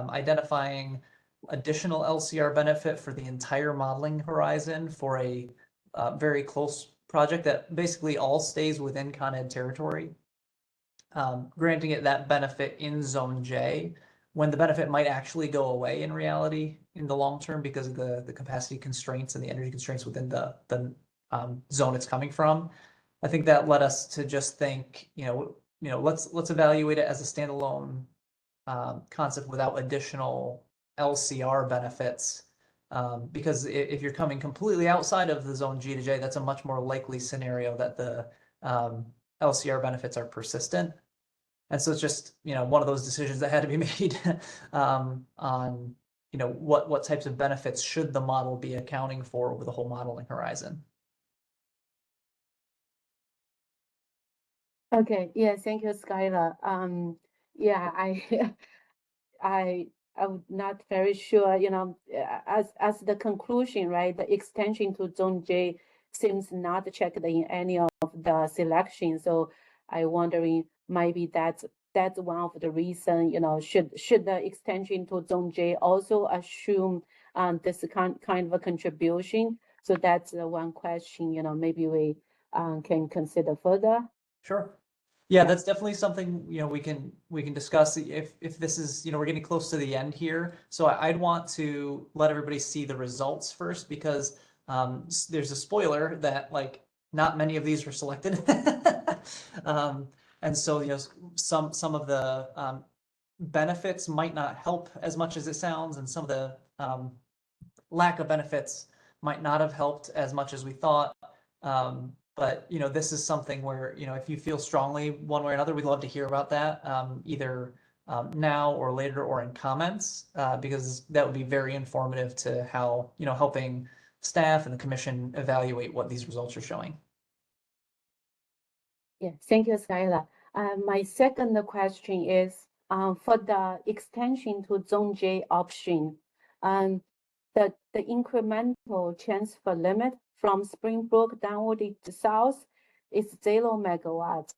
identifying additional LCR benefit for the entire modeling horizon for a very close project that basically all stays within Con Ed territory, granting it that benefit in Zone J, when the benefit might actually go away in reality in the long term because of the capacity constraints and the energy constraints within the zone it's coming from. I think that led us to just think, let's evaluate it as a standalone concept without additional LCR benefits, because if you're coming completely outside of the zone G to J, that's a much more likely scenario that the LCR benefits are persistent. And so it's just, one of those decisions that had to be made on, what types of benefits should the model be accounting for over the whole modeling horizon. Okay, yeah, thank you, Skylar. Yeah, I'm not very sure, as the conclusion, right? The extension to Zone J seems not checked in any of the selections. So I'm wondering maybe that's one of the reason, should the extension to Zone J also assume this kind of a contribution? So that's one question, maybe we can consider further. Sure. Yeah, that's definitely something, we can discuss if this is, we're getting close to the end here. So I'd want to let everybody see the results first, because there's a spoiler that not many of these were selected. And so, some of the benefits might not help as much as it sounds, and some of the lack of benefits might not have helped as much as we thought. But, this is something where, if you feel strongly one way or another, we'd love to hear about that, either now or later or in comments, because that would be very informative to how, helping staff and the commission evaluate what these results are showing. Yeah, thank you, Skylar. My second question is for the extension to Zone J option, the incremental transfer limit from Springbrook downward to south is 0 megawatts.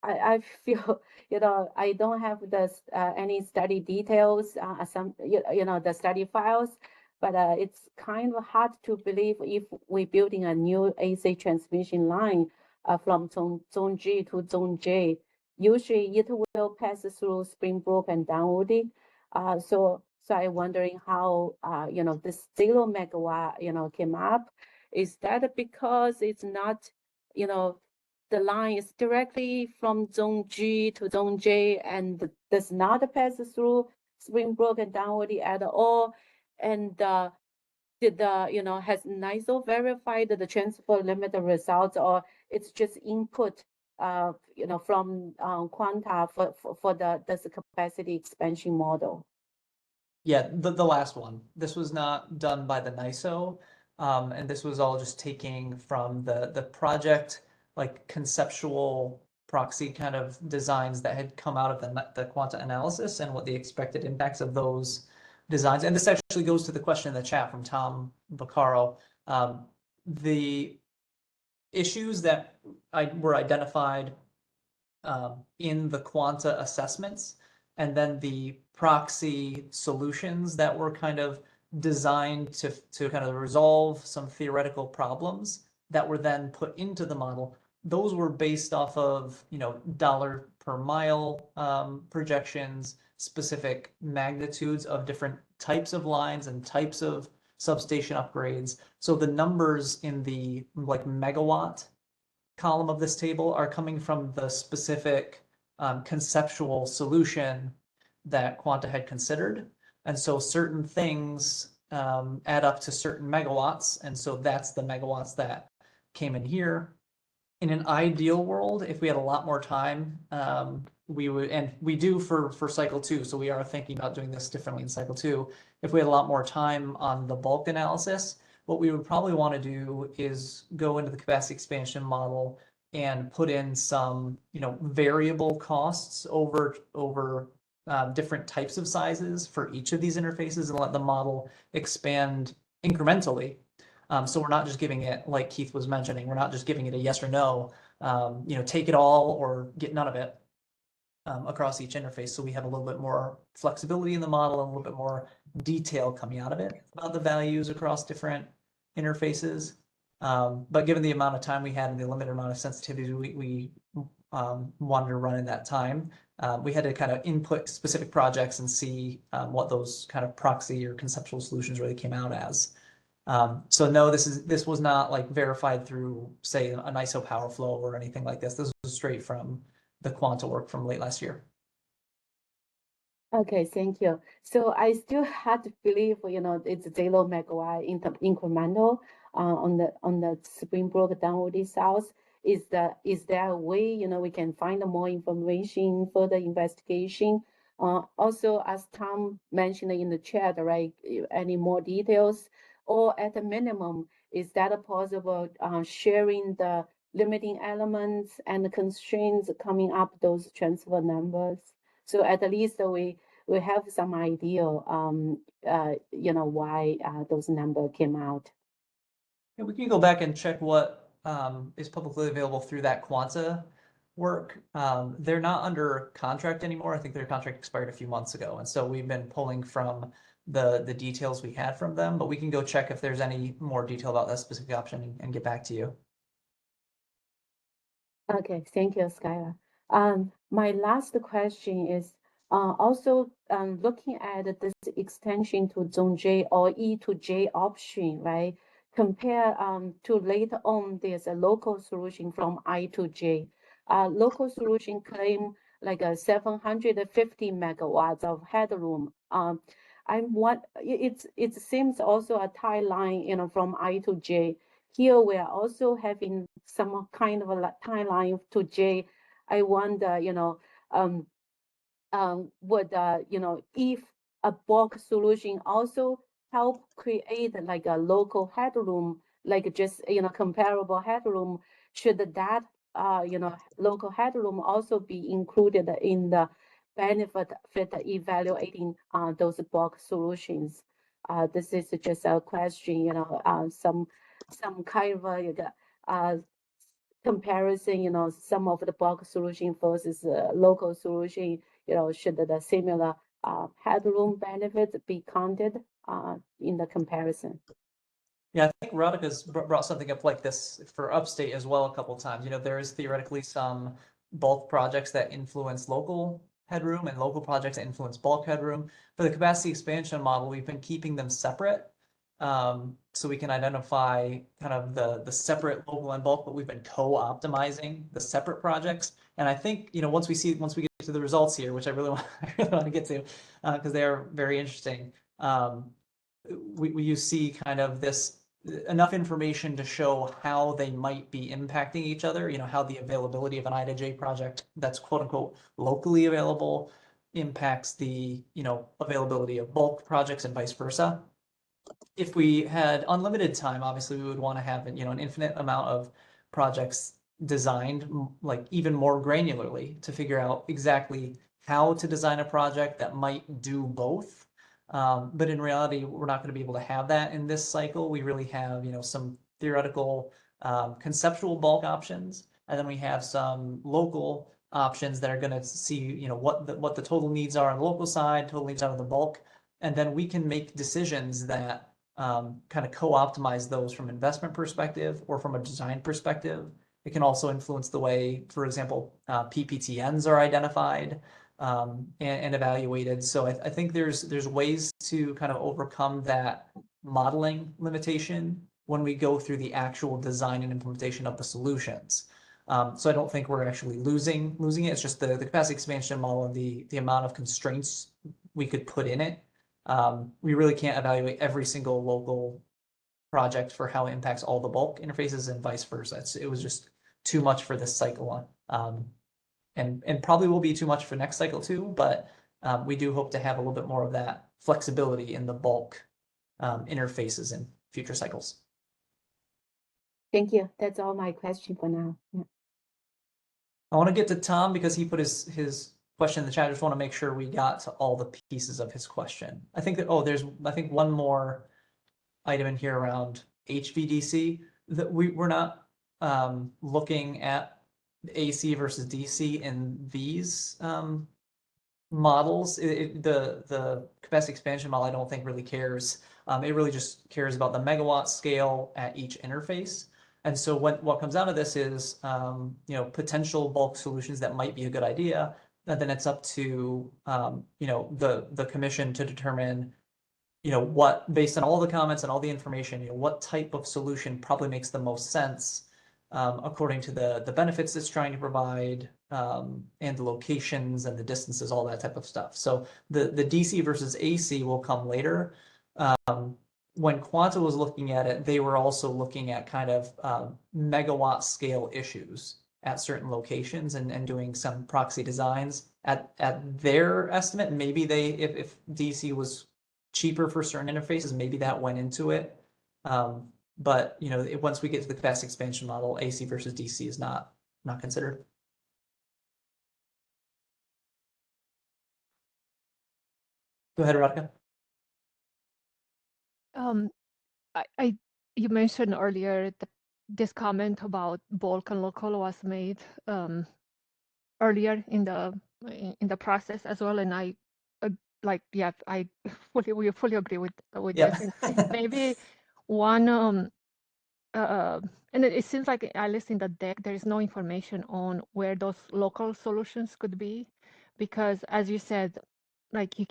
I feel, I don't have any study details, the study files, but it's kind of hard to believe if we're building a new AC transmission line from zone G to Zone J. Usually it will pass through Springbrook and Dunwoody. So I'm wondering how, this 0 megawatt, came up. Is that because it's not, the line is directly from Zone G to Zone J and does not pass through Springbrook and Dunwoody at all? And did has NISO verified the transfer limit results, or it's just input, from Quanta for this capacity expansion model? Yeah, the last one. This was not done by the NISO, and this was all just taking from the project, like conceptual proxy kind of designs that had come out of the Quanta analysis and what the expected impacts of those designs. And this actually goes to the question in the chat from Tom Vaccaro. The issues that were identified in the Quanta assessments, and then the proxy solutions that were kind of designed to kind of resolve some theoretical problems that were then put into the model. Those were based off of, dollar per mile projections, specific magnitudes of different types of lines and types of substation upgrades. So the numbers in the megawatt column of this table are coming from the specific conceptual solution that Quanta had considered. And so certain things add up to certain megawatts. And so that's the megawatts that came in here. In an ideal world, if we had a lot more time, we would, and we do for cycle 2. So we are thinking about doing this differently in cycle 2. If we had a lot more time on the bulk analysis, what we would probably want to do is go into the capacity expansion model and put in some, variable costs over different types of sizes for each of these interfaces and let the model expand incrementally. So we're not just giving it, like Keith was mentioning, we're not just giving it a yes or no, take it all or get none of it across each interface. So we have a little bit more flexibility in the model and a little bit more detail coming out of it about the values across different interfaces. But given the amount of time we had and the limited amount of sensitivity we wanted to run in that time, we had to kind of input specific projects and see what those kind of proxy or conceptual solutions really came out as. So no, this was not like verified through, say, an ISO power flow or anything like this. This was straight from the Quanta work from late last year. Okay, thank you. So I still had to believe, it's 0 megawatt incremental on the Springbrook Dunwoody South. Is there a way, we can find more information, further investigation? Also, as Tom mentioned in the chat, right, any more details? Or at a minimum, is that possible sharing the limiting elements and the constraints coming up those transfer numbers? So at least we have some idea, why those numbers came out. Yeah, we can go back and check what is publicly available through that Quanta work. They're not under contract anymore. I think their contract expired a few months ago. And so we've been pulling from the details we had from them, but we can go check if there's any more detail about that specific option and get back to you. Okay, thank you, Skylar. My last question is also looking at this extension to Zone J or E to J option, right? Compare to later on, there's a local solution from I to J. Local solution claim like a 750 megawatts of headroom. It seems also a tie line, from I to J. Here we are also having some kind of a tie line to J. I wonder, would if a bulk solution also help create like a local headroom, like just, comparable headroom? Should that, local headroom also be included in the benefit evaluating those bulk solutions? This is just a question, some kind of comparison, some of the bulk solution versus local solution, should the similar headroom benefits be counted in the comparison? Yeah, I think Radhika's brought something up like this for upstate as well a couple of times. There is theoretically some bulk projects that influence local headroom and local projects that influence bulk headroom. For the capacity expansion model, we've been keeping them separate. So we can identify kind of the separate local and bulk, but we've been co-optimizing the separate projects. And I think, once we get to the results here, which I really want to get to, because they are very interesting. You see kind of this enough information to show how they might be impacting each other, how the availability of an I to J project that's quote unquote locally available impacts the, availability of bulk projects and vice versa. If we had unlimited time, obviously we would want to have, an infinite amount of projects designed like even more granularly to figure out exactly how to design a project that might do both. But in reality, we're not going to be able to have that in this cycle. We really have, some theoretical, conceptual bulk options, and then we have some local options that are going to see, what the total needs are on the local side, total needs out of the bulk, and then we can make decisions that kind of co-optimize those from investment perspective or from a design perspective. It can also influence the way, for example, PPTNs are identified. And evaluated. So I think there's ways to kind of overcome that modeling limitation when we go through the actual design and implementation of the solutions. So I don't think we're actually losing it. It's just the capacity expansion model and the amount of constraints we could put in it. We really can't evaluate every single local project for how it impacts all the bulk interfaces and vice versa. It was just too much for this cycle on. And probably will be too much for next cycle too, but we do hope to have a little bit more of that flexibility in the bulk interfaces in future cycles. Thank you. That's all my question for now. Yeah. I want to get to Tom because he put his question in the chat. I just want to make sure we got to all the pieces of his question. I think that, there's one more item in here around HVDC that we're not looking at AC versus DC in these models. The capacity expansion model, I don't think really cares. It really just cares about the megawatt scale at each interface. And so what comes out of this is, potential bulk solutions that might be a good idea. And then it's up to, the commission to determine, what, based on all the comments and all the information, what type of solution probably makes the most sense according to the benefits it's trying to provide, and the locations and the distances, all that type of stuff. So the DC versus AC will come later. When Quanta was looking at it, they were also looking at kind of megawatt scale issues at certain locations and doing some proxy designs at their estimate. Maybe if DC was cheaper for certain interfaces, maybe that went into it. But once we get to the capacity expansion model, AC versus DC is not considered. Go ahead, Radhika. You mentioned earlier that this comment about bulk and local was made earlier in the process as well, and I fully agree with this. And maybe one and it seems like, at least in the deck, there is no information on where those local solutions could be, because as you said, like you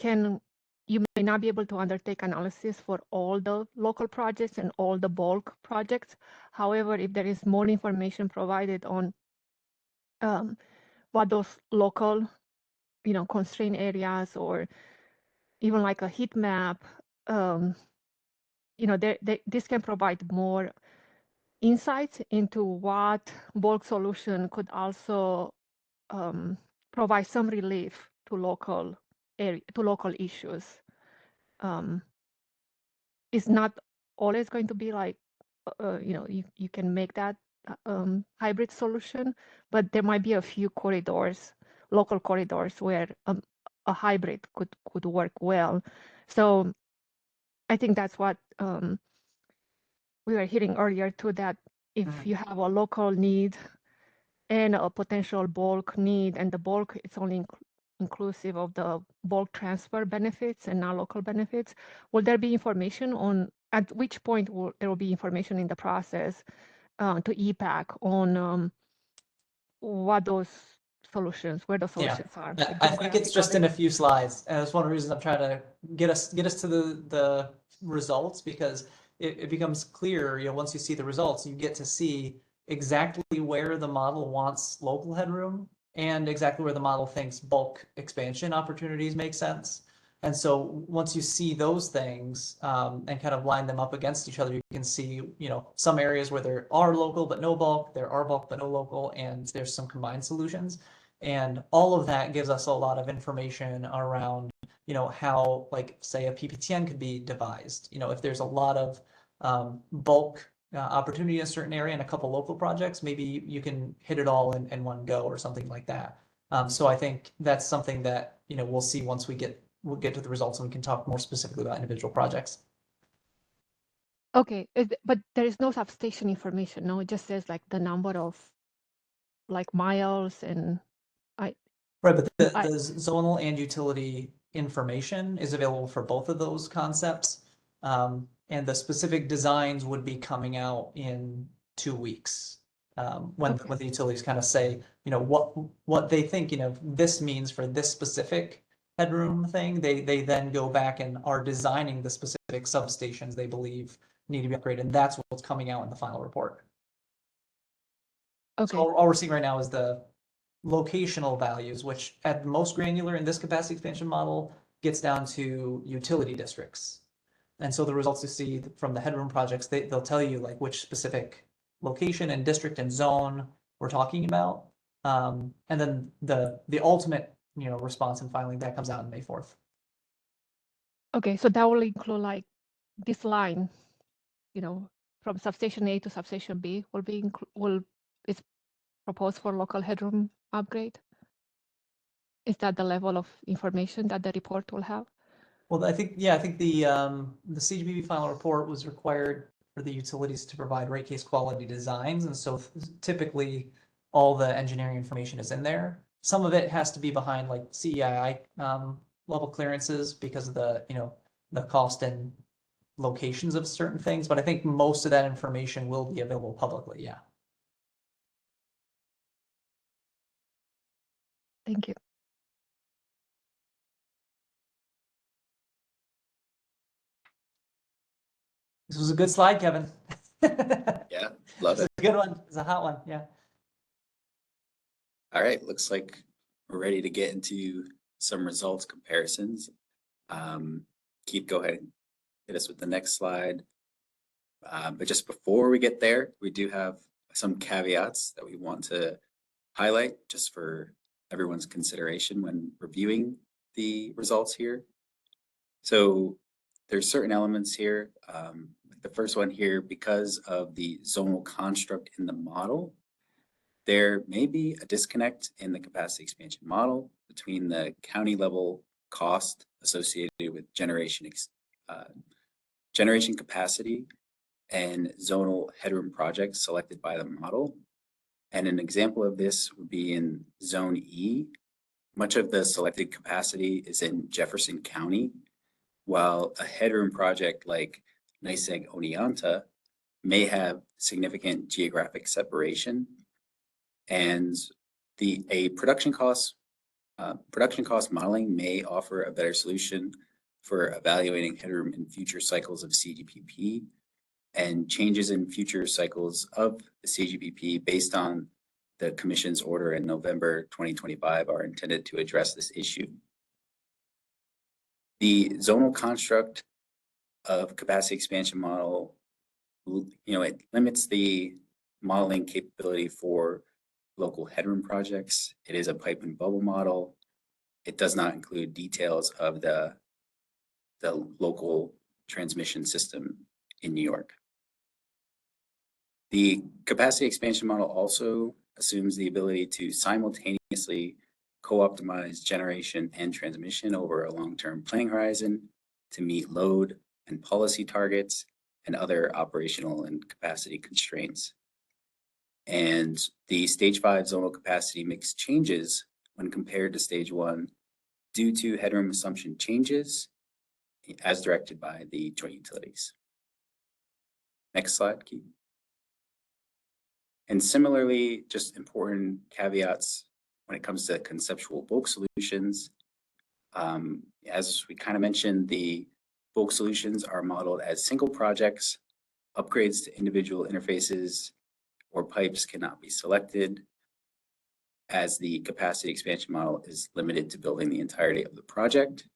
may not be able to undertake analysis for all the local projects and all the bulk projects. However, if there is more information provided on what those local, constraint areas, or even like a heat map, this can provide more insights into what bulk solution could also provide some relief to local issues. it's not always going to be like, you can make that hybrid solution, but there might be a few corridors, local corridors, where a hybrid could work well. So I think that's what we were hearing earlier too, that if you have a local need and a potential bulk need, and the bulk is only inclusive of the bulk transfer benefits and non-local benefits, will there be information on, at which point there will be information in the process to EPAC on what those solutions, where the solutions are? Like I think it's just in geographically? a few slides, and that's one of the reasons I'm trying to get us to the results, because it becomes clear, once you see the results, you get to see exactly where the model wants local headroom and exactly where the model thinks bulk expansion opportunities make sense. And so once you see those things and kind of line them up against each other, you can see, some areas where there are local but no bulk, there are bulk but no local, and there's some combined solutions. And all of that gives us a lot of information around, how, like, say, a PPTN could be devised. If there's a lot of bulk opportunity in a certain area and a couple local projects, maybe you can hit it all in one go or something like that. So I think that's something that, we'll see once we'll get to the results, and we can talk more specifically about individual projects. Okay, but there is no substation information, no? It just says like the number of like miles and Right, but the zonal and utility information is available for both of those concepts. And the specific designs would be coming out in 2 weeks. When the utilities kind of say, what they think, this means for this specific headroom thing, they then go back and are designing the specific substations they believe need to be upgraded, and that's what's coming out in the final report. Okay. So all we're seeing right now is the locational values, which at most granular in this capacity expansion model gets down to utility districts. And so the results you see from the headroom projects, they'll tell you like which specific location and district and zone we're talking about. And then the ultimate, response and filing that comes out on May 4th. Okay, so that will include like this line, from substation A to substation B is proposed for local headroom upgrade. Is that the level of information that the report will have? Well, I think the CGPP final report was required for the utilities to provide rate case quality designs, and so typically all the engineering information is in there. Some of it has to be behind like CEII level clearances because of the the cost and locations of certain things, but I think most of that information will be available publicly. Yeah. Thank you. This was a good slide, Kevin. Yeah, love it. It's a good one. It's a hot one. Yeah. All right, looks like we're ready to get into some results comparisons. Keith, go ahead and hit us with the next slide. But just before we get there, we do have some caveats that we want to highlight just for everyone's consideration when reviewing the results here. So there's certain elements here. The first one here, because of the zonal construct in the model, there may be a disconnect in the capacity expansion model between the county level cost associated with generation capacity and zonal headroom projects selected by the model. And an example of this would be in Zone E. Much of the selected capacity is in Jefferson County, while a headroom project like NYSEG Oneonta may have significant geographic separation, and a production cost modeling may offer a better solution for evaluating headroom in future cycles of CGPP, and changes in future cycles of the CGPP based on the Commission's order in November 2025 are intended to address this issue. The zonal construct of capacity expansion model, it limits the modeling capability for local headroom projects. It is a pipe and bubble model. It does not include details of the local transmission system in New York. The capacity expansion model also assumes the ability to simultaneously co-optimize generation and transmission over a long-term planning horizon to meet load and policy targets and other operational and capacity constraints. And the stage 5 zonal capacity mix changes when compared to stage 1 due to headroom assumption changes as directed by the joint utilities. Next slide, Keith. And similarly, just important caveats when it comes to conceptual bulk solutions. As we kind of mentioned, the bulk solutions are modeled as single projects. Upgrades to individual interfaces or pipes cannot be selected, as the capacity expansion model is limited to building the entirety of the project.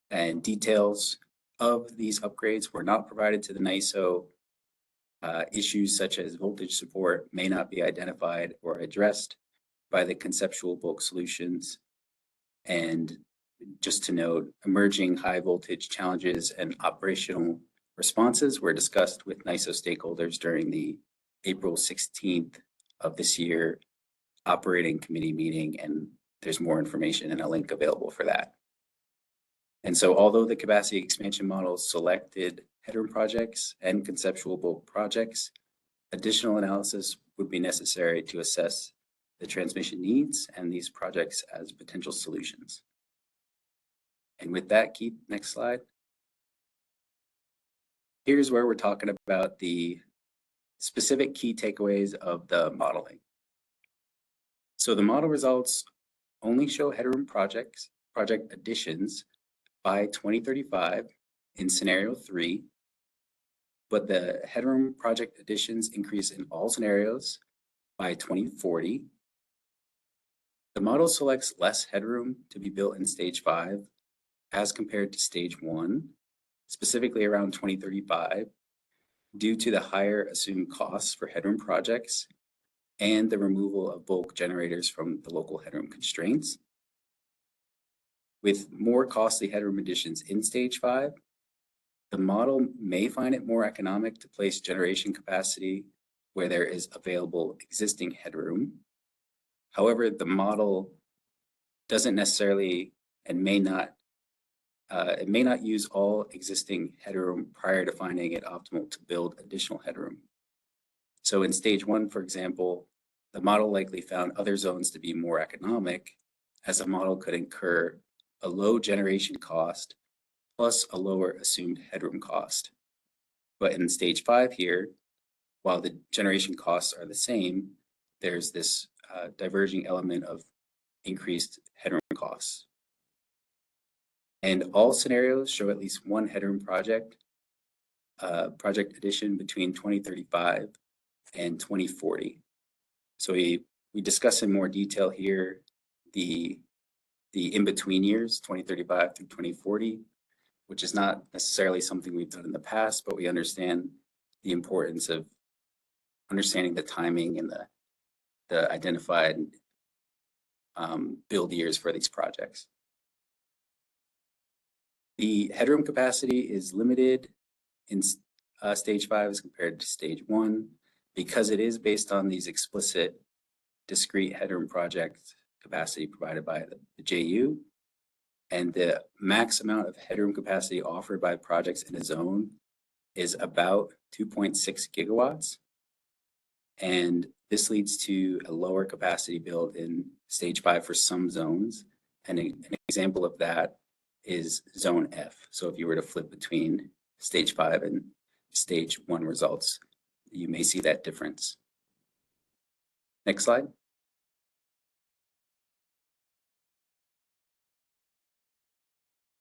And details of these upgrades were not provided to the NYISO. Issues such as voltage support may not be identified or addressed by the conceptual bulk solutions. And just to note, emerging high voltage challenges and operational responses were discussed with NYISO stakeholders during the April 16th of this year operating committee meeting, and there's more information and a link available for that. And so although the capacity expansion model selected headroom projects and conceptual bulk projects, additional analysis would be necessary to assess the transmission needs and these projects as potential solutions. And with that, Keith, next slide. Here's where we're talking about the specific key takeaways of the modeling. So the model results only show headroom project additions by 2035 in scenario 3, but the headroom project additions increase in all scenarios by 2040. The model selects less headroom to be built in stage 5 as compared to stage 1, specifically around 2035, due to the higher assumed costs for headroom projects and the removal of bulk generators from the local headroom constraints. With more costly headroom additions in stage 5, the model may find it more economic to place generation capacity where there is available existing headroom. However, the model doesn't necessarily and may not use all existing headroom prior to finding it optimal to build additional headroom. So in stage 1, for example, the model likely found other zones to be more economic, as the model could incur a low generation cost plus a lower assumed headroom cost. But in stage 5 here, while the generation costs are the same, there's this diverging element of increased headroom costs. And all scenarios show at least one headroom project addition between 2035 and 2040. So we discuss in more detail here the in-between years, 2035 through 2040, which is not necessarily something we've done in the past, but we understand the importance of understanding the timing and the identified build years for these projects. The headroom capacity is limited in stage 5 as compared to stage 1 because it is based on these explicit discrete headroom project capacity provided by the JU, and the max amount of headroom capacity offered by projects in a zone is about 2.6 gigawatts. And this leads to a lower capacity build in stage 5 for some zones. And an example of that is zone F. So if you were to flip between stage 5 and stage 1 results, you may see that difference. Next slide.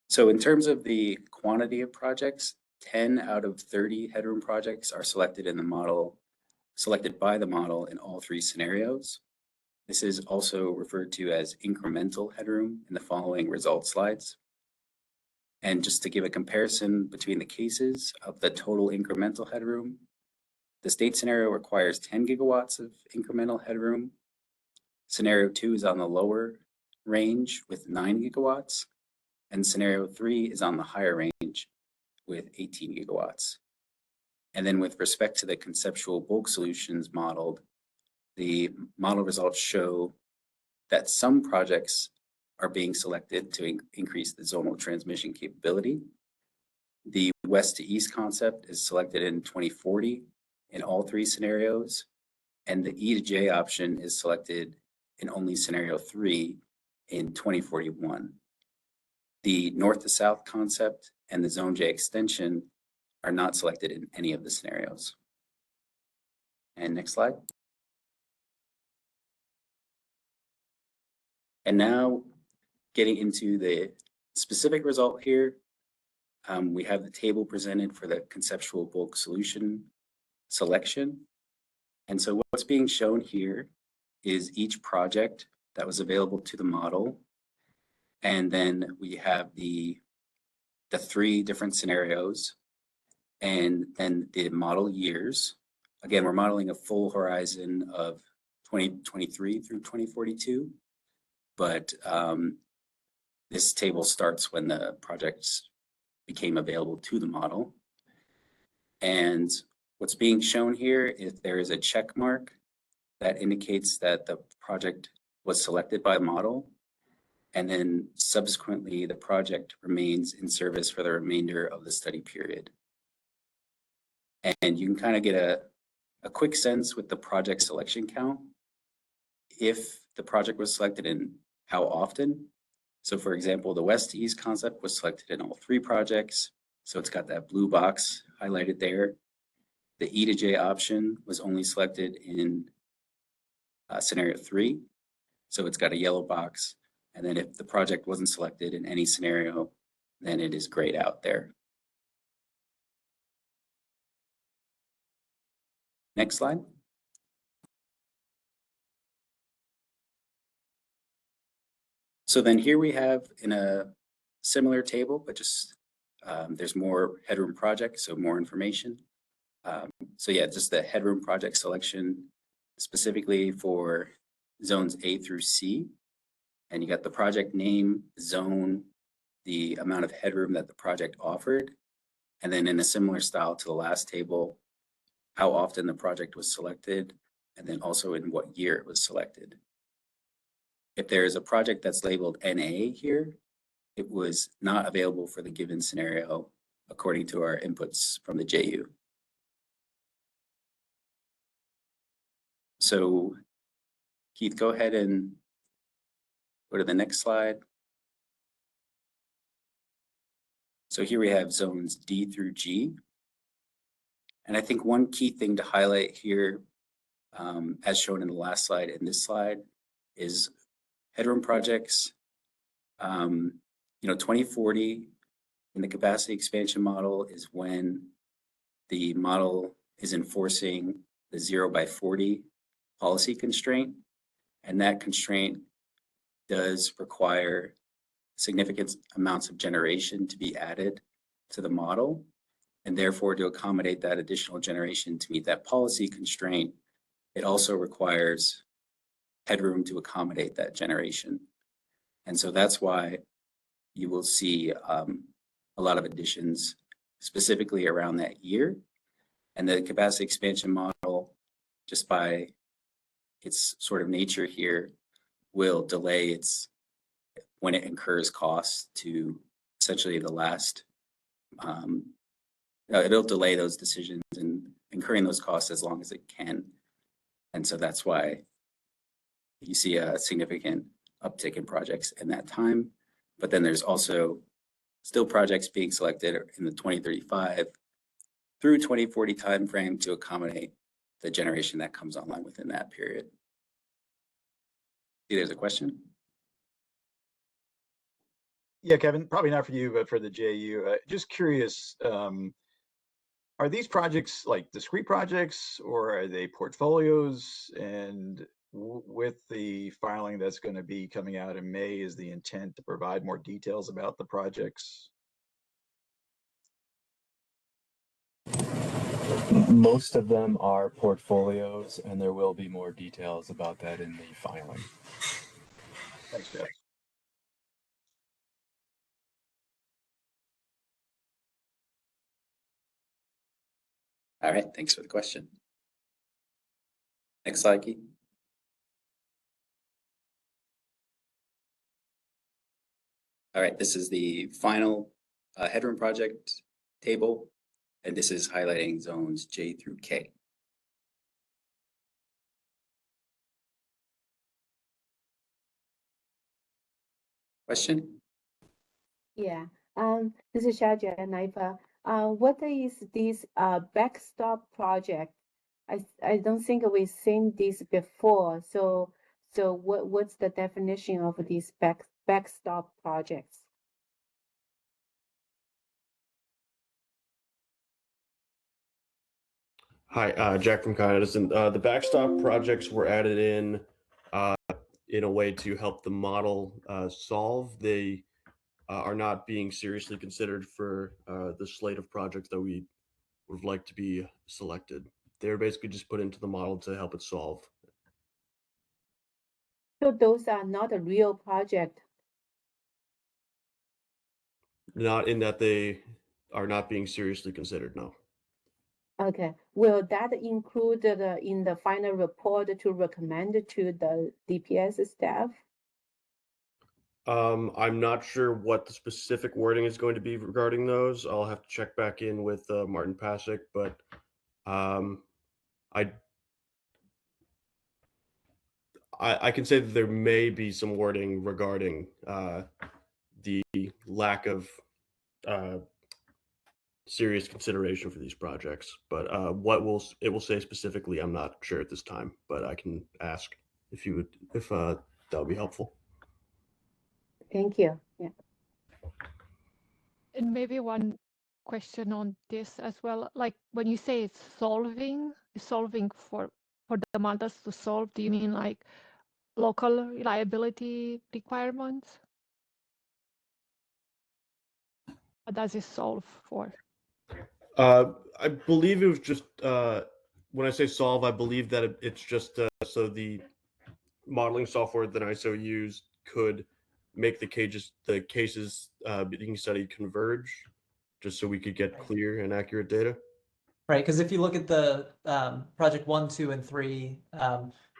So in terms of the quantity of projects, 10 out of 30 headroom projects are selected by the model in all 3 scenarios. This is also referred to as incremental headroom in the following result slides. And just to give a comparison between the cases of the total incremental headroom, the state scenario requires 10 gigawatts of incremental headroom. Scenario 2 is on the lower range with 9 gigawatts, and scenario 3 is on the higher range with 18 gigawatts. And then with respect to the conceptual bulk solutions modeled, the model results show that some projects are being selected to increase the zonal transmission capability. The west to east concept is selected in 2040 in all three scenarios, and the E to J option is selected in only scenario 3 in 2041. The north to south concept and the zone J extension are not selected in any of the scenarios. And next slide. And now getting into the specific result here, we have the table presented for the conceptual bulk solution selection. And so what's being shown here is each project that was available to the model. And then we have the three different scenarios and then the model years. Again, we're modeling a full horizon of 2023 through 2042. But this table starts when the projects became available to the model. And what's being shown here is there is a check mark that indicates that the project was selected by the model. And then subsequently, the project remains in service for the remainder of the study period. And you can kind of get a quick sense with the project selection count if the project was selected and how often. So for example, the west to east concept was selected in all three projects. So it's got that blue box highlighted there. The E to J option was only selected in scenario 3. So it's got a yellow box. And then if the project wasn't selected in any scenario, then it is grayed out there. Next slide. So then here we have in a similar table, but just there's more headroom projects, so more information. So yeah, just the headroom project selection specifically for zones A through C. And you got the project name, zone, the amount of headroom that the project offered. And then in a similar style to the last table, how often the project was selected, and then also in what year it was selected. If there is a project that's labeled NA here, it was not available for the given scenario according to our inputs from the JU. So Keith, go ahead and go to the next slide. So here we have zones D through G. And I think one key thing to highlight here, as shown in the last slide and this slide, is headroom projects. 2040 in the capacity expansion model is when the model is enforcing the 0/40 policy constraint. And that constraint does require significant amounts of generation to be added to the model. And therefore, to accommodate that additional generation to meet that policy constraint, it also requires headroom to accommodate that generation. And so that's why you will see a lot of additions specifically around that year. And the capacity expansion model, just by its sort of nature here, will delay its when it incurs costs to essentially the last. It'll delay those decisions and incurring those costs as long as it can. And so that's why you see a significant uptick in projects in that time. But then there's also still projects being selected in the 2035 through 2040 timeframe to accommodate the generation that comes online within that period. See, there's a question. Yeah, Kevin, probably not for you, but for the JU. Just curious, are these projects like discrete projects or are they portfolios? And with the filing that's going to be coming out in May, is the intent to provide more details about the projects? Most of them are portfolios, and there will be more details about that in the filing. Thanks, Jeff. All right, thanks for the question. Next slide, Keith. All right, this is the final headroom project table, and this is highlighting zones J through K. Question? Yeah, this is Shaja and Naifa. What is this backstop project? I don't think we've seen this before. So what's the definition of these backstop projects? Hi, Jack from Con Edison. The backstop projects were added in a way to help the model solve. They are not being seriously considered for the slate of projects that we would like to be selected. They're basically just put into the model to help it solve. So those are not a real project. Not in that they are not being seriously considered, no. Okay, will that include in the final report to recommend to the DPS staff? I'm not sure what the specific wording is going to be regarding those. I'll have to check back in with Martin Pasick, but I can say that there may be some wording regarding the lack of serious consideration for these projects, but what it will say specifically, I'm not sure at this time, but I can ask if that would be helpful. Thank you. Yeah. And maybe one question on this as well. Like when you say it's solving for the models to solve, do you mean like local reliability requirements? What does it solve for? I believe it was just when I say solve, I believe that it's just so the modeling software that ISO used could make the cases being studied converge, just so we could get clear and accurate data. Right, because if you look at the project 1, 2, and 3,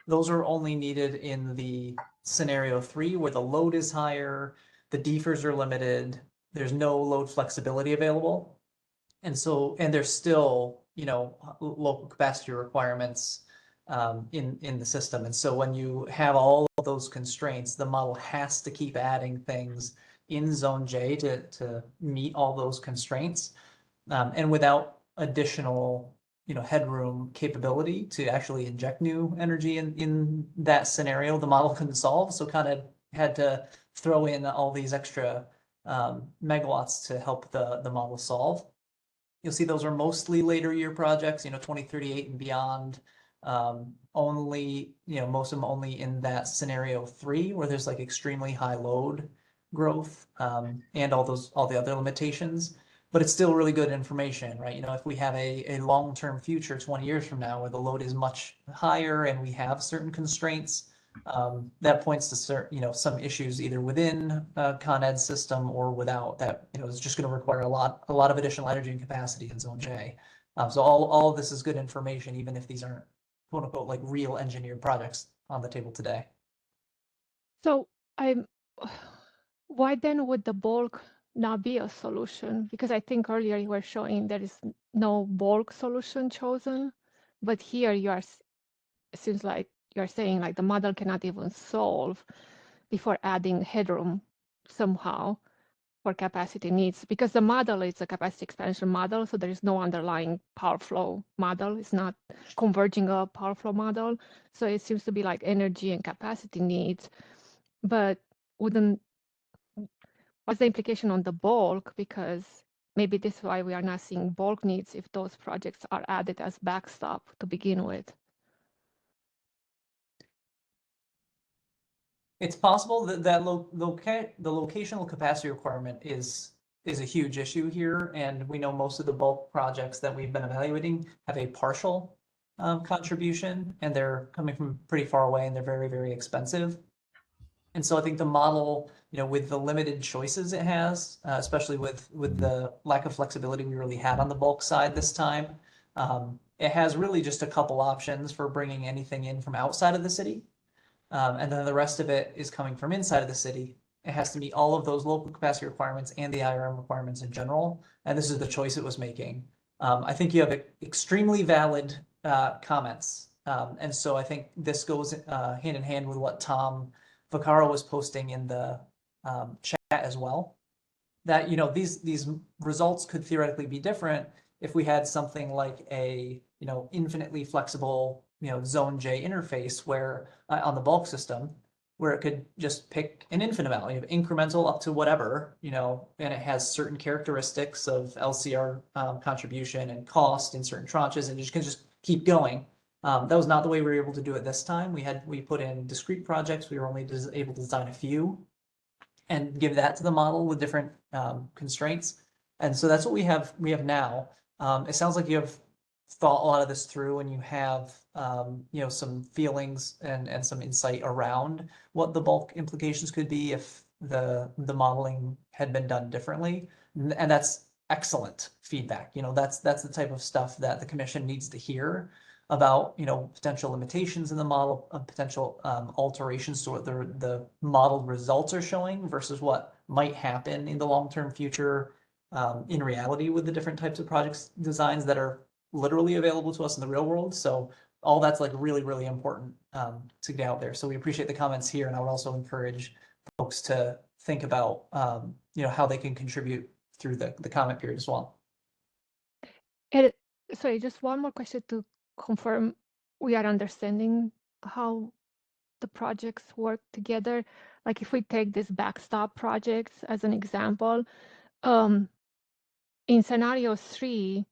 those are only needed in the scenario 3 where the load is higher, the defers are limited, there's no load flexibility available. And there's still, local capacity requirements in the system. And so when you have all of those constraints, the model has to keep adding things in zone J to meet all those constraints. And without additional, headroom capability to actually inject new energy in that scenario, the model couldn't solve. So kind of had to throw in all these extra megawatts to help the model solve. You'll see those are mostly later year projects, 2038 and beyond. Only, most of them only in that scenario 3 where there's like extremely high load growth and all the other limitations. But it's still really good information, right? If we have a long-term future 20 years from now where the load is much higher and we have certain constraints, that points to certain, some issues either within Con Ed system or without that, is just going to require a lot of additional energy and capacity in zone J. So all of this is good information, even if these aren't quote unquote like real engineered projects on the table today. So why then would the bulk not be a solution? Because I think earlier you were showing there is no bulk solution chosen, but here it seems like you're saying like the model cannot even solve before adding headroom somehow for capacity needs, because the model is a capacity expansion model, so there is no underlying power flow model. It's not converging a power flow model. So it seems to be like energy and capacity needs, but what's the implication on the bulk? Because maybe this is why we are not seeing bulk needs if those projects are added as backstop to begin with. It's possible that the locational capacity requirement is a huge issue here, and we know most of the bulk projects that we've been evaluating have a partial contribution, and they're coming from pretty far away, and they're very, very expensive. And so I think the model, with the limited choices it has, especially with the lack of flexibility we really had on the bulk side this time, It has really just a couple options for bringing anything in from outside of the city. And then the rest of it is coming from inside of the city. It has to meet all of those local capacity requirements and the IRM requirements in general. And this is the choice it was making. I think you have extremely valid comments. And so I think this goes hand in hand with what Tom Vaccaro was posting in the chat as well. That, you know, these results could theoretically be different if we had something like a, you know, infinitely flexible, you know, Zone J interface where on the bulk system, where it could just pick an infinite value of incremental up to whatever, you know, and it has certain characteristics of LCR contribution and cost in certain tranches, and you can just keep going. That was not the way we were able to do it this time. We put in discrete projects. We were only able to design a few and give that to the model with different constraints. And so that's what we have now. It sounds like you have thought a lot of this through, and you have you know, some feelings and some insight around what the bulk implications could be if the modeling had been done differently. And that's excellent feedback. You know, that's the type of stuff that the commission needs to hear about, you know, potential limitations in the model, potential alterations to what the modeled results are showing versus what might happen in the long-term future in reality with the different types of projects designs that are literally available to us in the real world. So all that's like really, really important to get out there. So we appreciate the comments here, and I would also encourage folks to think about you know, how they can contribute through the comment period as well. And sorry, just one more question to confirm we are understanding how the projects work together. Like if we take this backstop projects as an example, in scenario 3,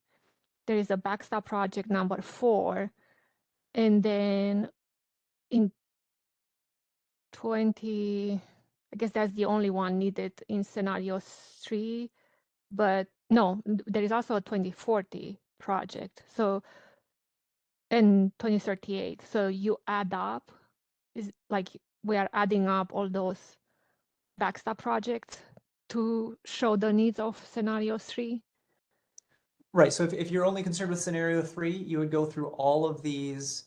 there is a backstop project number 4, and then in 20, I guess that's the only one needed in scenario 3, but no, there is also a 2040 project. So, and 2038. So you add up, is like we are adding up all those backstop projects to show the needs of scenario 3. Right. So if you're only concerned with scenario 3, you would go through all of these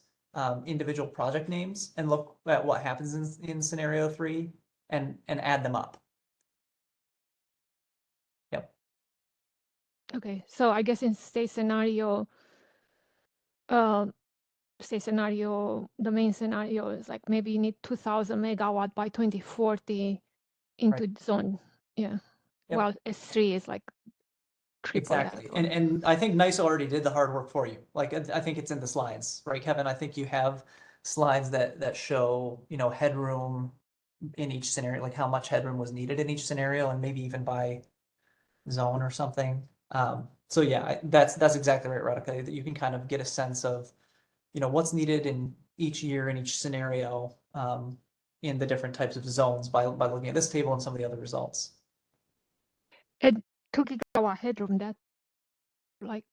individual project names and look at what happens in scenario 3 and add them up. Yep. Okay, so I guess in the main scenario is like maybe you need 2000 megawatt by 2040 into Right. zone. Yeah. Yep. Well, S3 is like triple that. Exactly. And I think NISO already did the hard work for you. Like I think it's in the slides, right, Kevin? I think you have slides that show, you know, headroom in each scenario, like how much headroom was needed in each scenario, and maybe even by zone or something. So yeah, that's exactly right, Radhika, that you can kind of get a sense of, you know, what's needed in each year in each scenario in the different types of zones by looking at this table and some of the other results. And 2 gigawatt headroom, that like,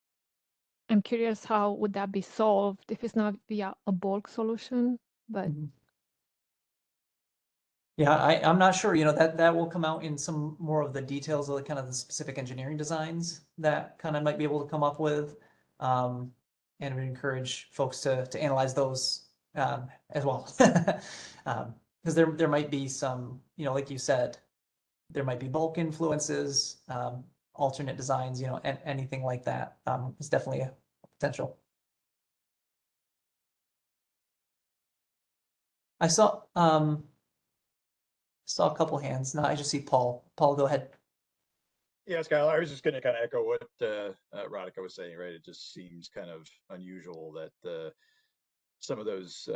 I'm curious how would that be solved if it's not via a bulk solution, but Yeah, I'm not sure, you know, that will come out in some more of the details of the kind of the specific engineering designs that kind of might be able to come up with. And we encourage folks to analyze those as well. Because there might be some, you know, like you said, there might be bulk influences, alternate designs, you know, and anything like that is definitely a potential. I saw a couple hands. No, I just see Paul. Paul, go ahead. Yeah, Skylar, I was just going to kind of echo what Radhika was saying, right? It just seems kind of unusual that some of those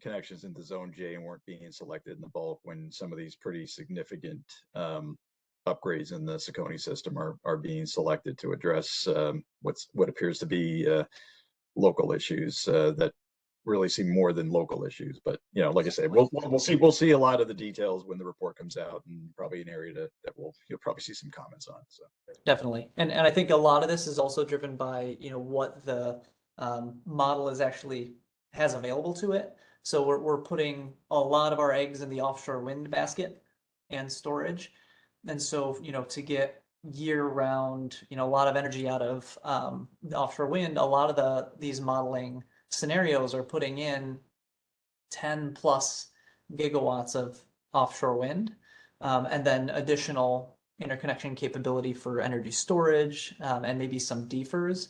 connections into Zone J weren't being selected in the bulk when some of these pretty significant upgrades in the Saccone system are being selected to address what appears to be local issues that really seem more than local issues. But you know, like I said, we'll see a lot of the details when the report comes out, and probably an area that you'll probably see some comments on. So Definitely, and I think a lot of this is also driven by, you know, what the model has available to it. So we're putting a lot of our eggs in the offshore wind basket and storage, and so, you know, to get year-round, a lot of energy out of the offshore wind. A lot of these modeling scenarios are putting in 10 plus gigawatts of offshore wind, and then additional interconnection capability for energy storage, and maybe some defers.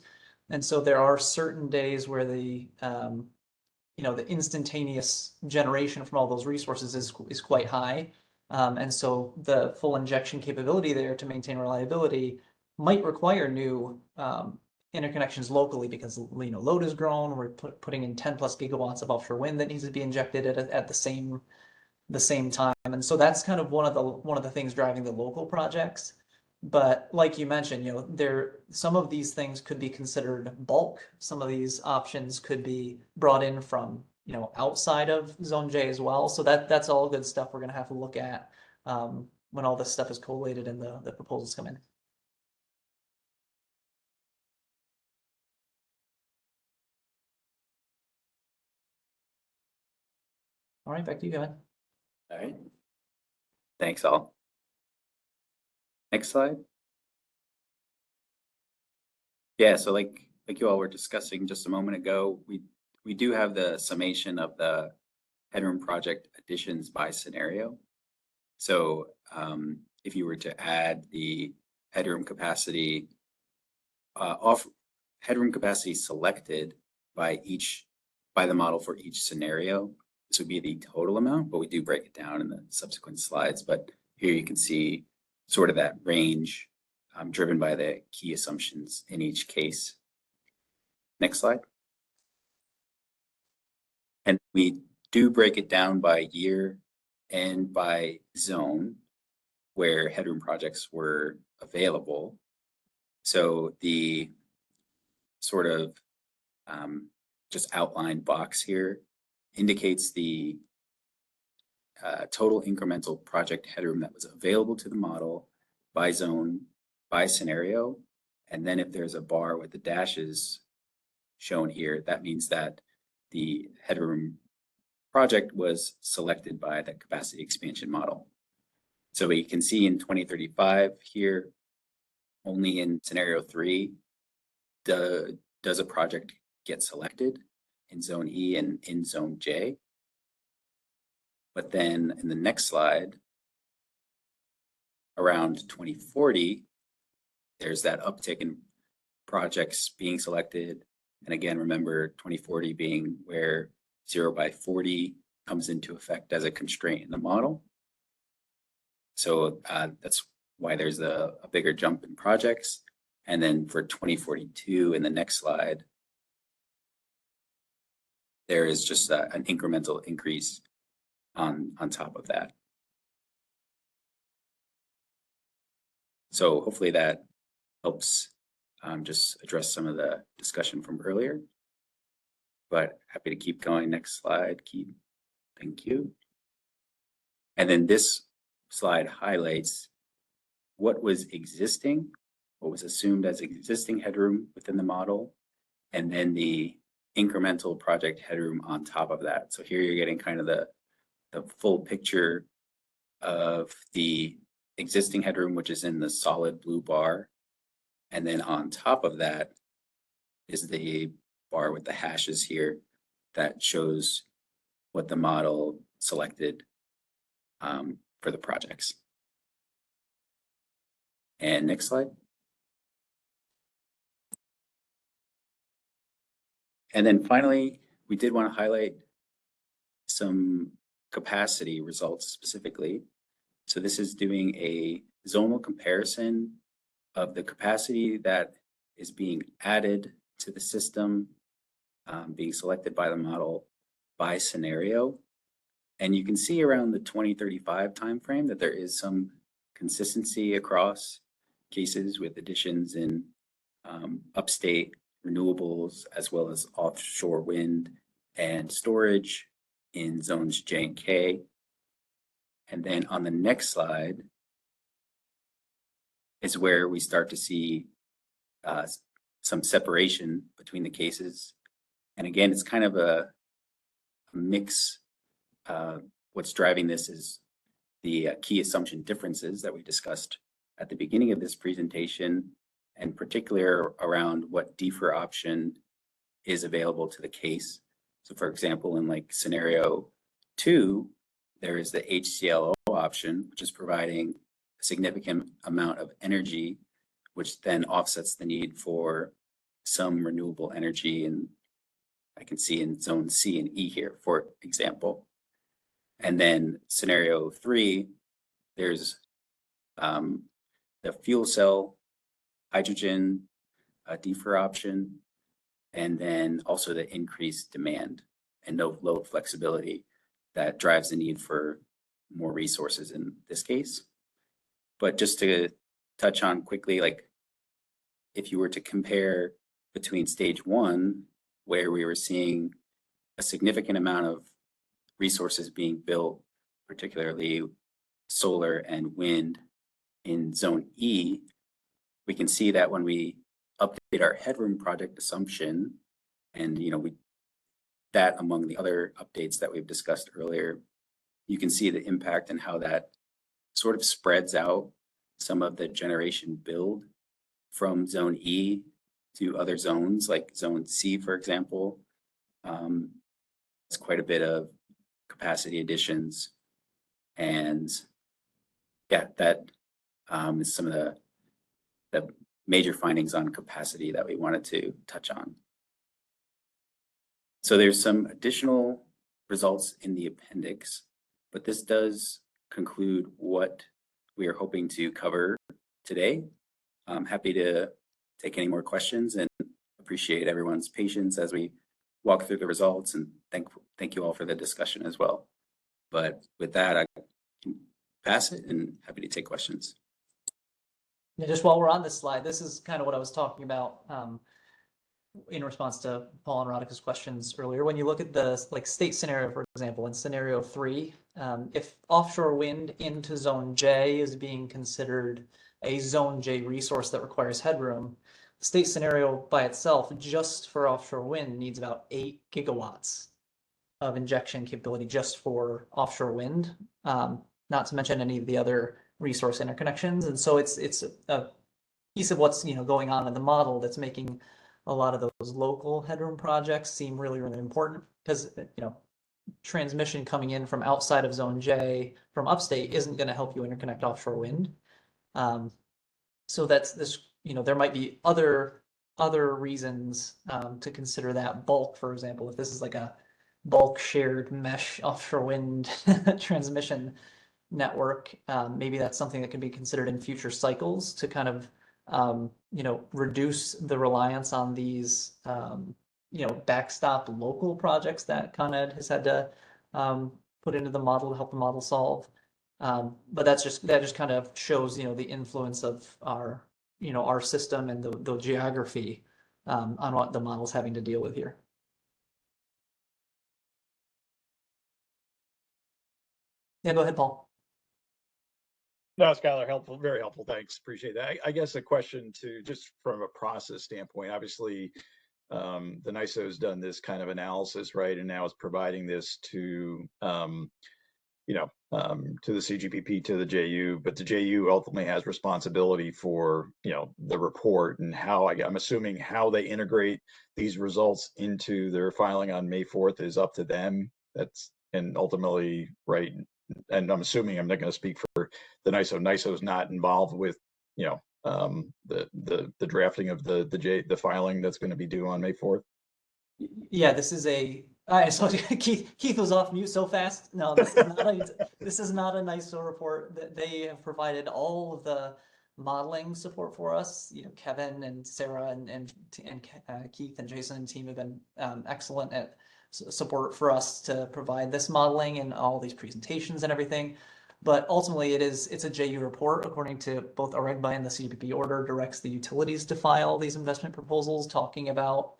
And so there are certain days where the instantaneous generation from all those resources is quite high. And so the full injection capability there to maintain reliability might require new interconnections locally, because load has grown. We're putting in 10 plus gigawatts of offshore wind that needs to be injected at the same time. And so that's kind of one of the things driving the local projects. But like you mentioned, some of these things could be considered bulk. Some of these options could be brought in from outside of Zone J as well. So that's all good stuff we're going to have to look at when all this stuff is collated and the proposals come in. All right, back to you, Kevin. All right. Thanks all. Next slide. Yeah, so like you all were discussing just a moment ago, we do have the summation of the headroom project additions by scenario. So if you were to add the headroom capacity headroom capacity selected by the model for each scenario, this would be the total amount, but we do break it down in the subsequent slides. But here you can see sort of that range driven by the key assumptions in each case. Next slide. And we do break it down by year and by zone where headroom projects were available. So the sort of just outlined box here indicates the total incremental project headroom that was available to the model by zone, by scenario. And then if there's a bar with the dashes shown here, that means that the headroom project was selected by the capacity expansion model. So we can see in 2035 here, only in scenario 3, does a project get selected in zone E and in zone J. But then in the next slide, around 2040, there's that uptick in projects being selected. And again, remember 2040 being where 0 by 40 comes into effect as a constraint in the model. So that's why there's a bigger jump in projects. And then for 2042 in the next slide, there is just an incremental increase on top of that. So hopefully that helps just address some of the discussion from earlier. But happy to keep going. Next slide, thank you. And then this slide highlights what was existing, what was assumed as existing headroom within the model, and then the incremental project headroom on top of that. So here you're getting kind of the full picture of the existing headroom, which is in the solid blue bar. And then on top of that is the bar with the hashes here that shows what the model selected for the projects. And next slide. And then finally, we did want to highlight some capacity results specifically. So this is doing a zonal comparison of the capacity that is being added to the system, being selected by the model by scenario. And you can see around the 2035 timeframe that there is some consistency across cases with additions in upstate renewables, as well as offshore wind and storage in zones J and K. And then on the next slide is where we start to see some separation between the cases. And again, it's kind of a mix. What's driving this is the key assumption differences that we discussed at the beginning of this presentation, and particularly around what defer option is available to the case. So for example, in like scenario 2, there is the HCLO option, which is providing a significant amount of energy, which then offsets the need for some renewable energy. And I can see in zone C and E here, for example. And then scenario 3, there's the fuel cell, hydrogen, defer option, and then also the increased demand and no load flexibility that drives the need for more resources in this case. But just to touch on quickly, like if you were to compare between stage 1, where we were seeing a significant amount of resources being built, particularly solar and wind in zone E, we can see that when we update our headroom project assumption, and that among the other updates that we've discussed earlier, you can see the impact and how that sort of spreads out some of the generation build from zone E to other zones, like zone C, for example. It's quite a bit of capacity additions. And yeah, that is some of the major findings on capacity that we wanted to touch on. So there's some additional results in the appendix, but this does conclude what we are hoping to cover today. I'm happy to take any more questions and appreciate everyone's patience as we walk through the results, and thank you all for the discussion as well. But with that, I can pass it and happy to take questions. Yeah, just while we're on this slide, this is kind of what I was talking about in response to Paul and Radhika's questions earlier. When you look at the state scenario, for example, in scenario 3, if offshore wind into zone J is being considered a zone J resource that requires headroom, the state scenario by itself, just for offshore wind, needs about 8 gigawatts of injection capability just for offshore wind, not to mention any of the other resource interconnections. And so it's a piece of what's going on in the model that's making a lot of those local headroom projects seem really, really important, because transmission coming in from outside of zone J from upstate isn't going to help you interconnect offshore wind. So that's this, there might be other reasons to consider that bulk, for example, if this is like a bulk shared mesh offshore wind transmission network, maybe that's something that can be considered in future cycles to kind of reduce the reliance on these backstop local projects that Con Ed has had to put into the model to help the model solve. But that just kind of shows the influence of our our system and the geography on what the model's having to deal with here. Yeah, go ahead, Paul. No, Skylar, helpful, very helpful. Thanks, appreciate that. I guess a question to just from a process standpoint, obviously, the NYISO has done this kind of analysis, right? And now it's providing this to, to the CGPP, to the JU, but the JU ultimately has responsibility for, the report and how, I'm assuming how they integrate these results into their filing on May 4th is up to them. And ultimately, right, and I'm assuming, I'm not going to speak for the NYISO. NYISO is not involved with, the drafting of the filing that's going to be due on May 4th. Yeah, this is I saw Keith was off mute so fast. No, this is not a NYISO report. That they have provided all of the modeling support for us. Kevin and Sarah and Keith and Jason and team have been excellent at support for us to provide this modeling and all these presentations and everything. But ultimately it's a JU report, according to both AREGBA and the CGPP order, directs the utilities to file these investment proposals, talking about,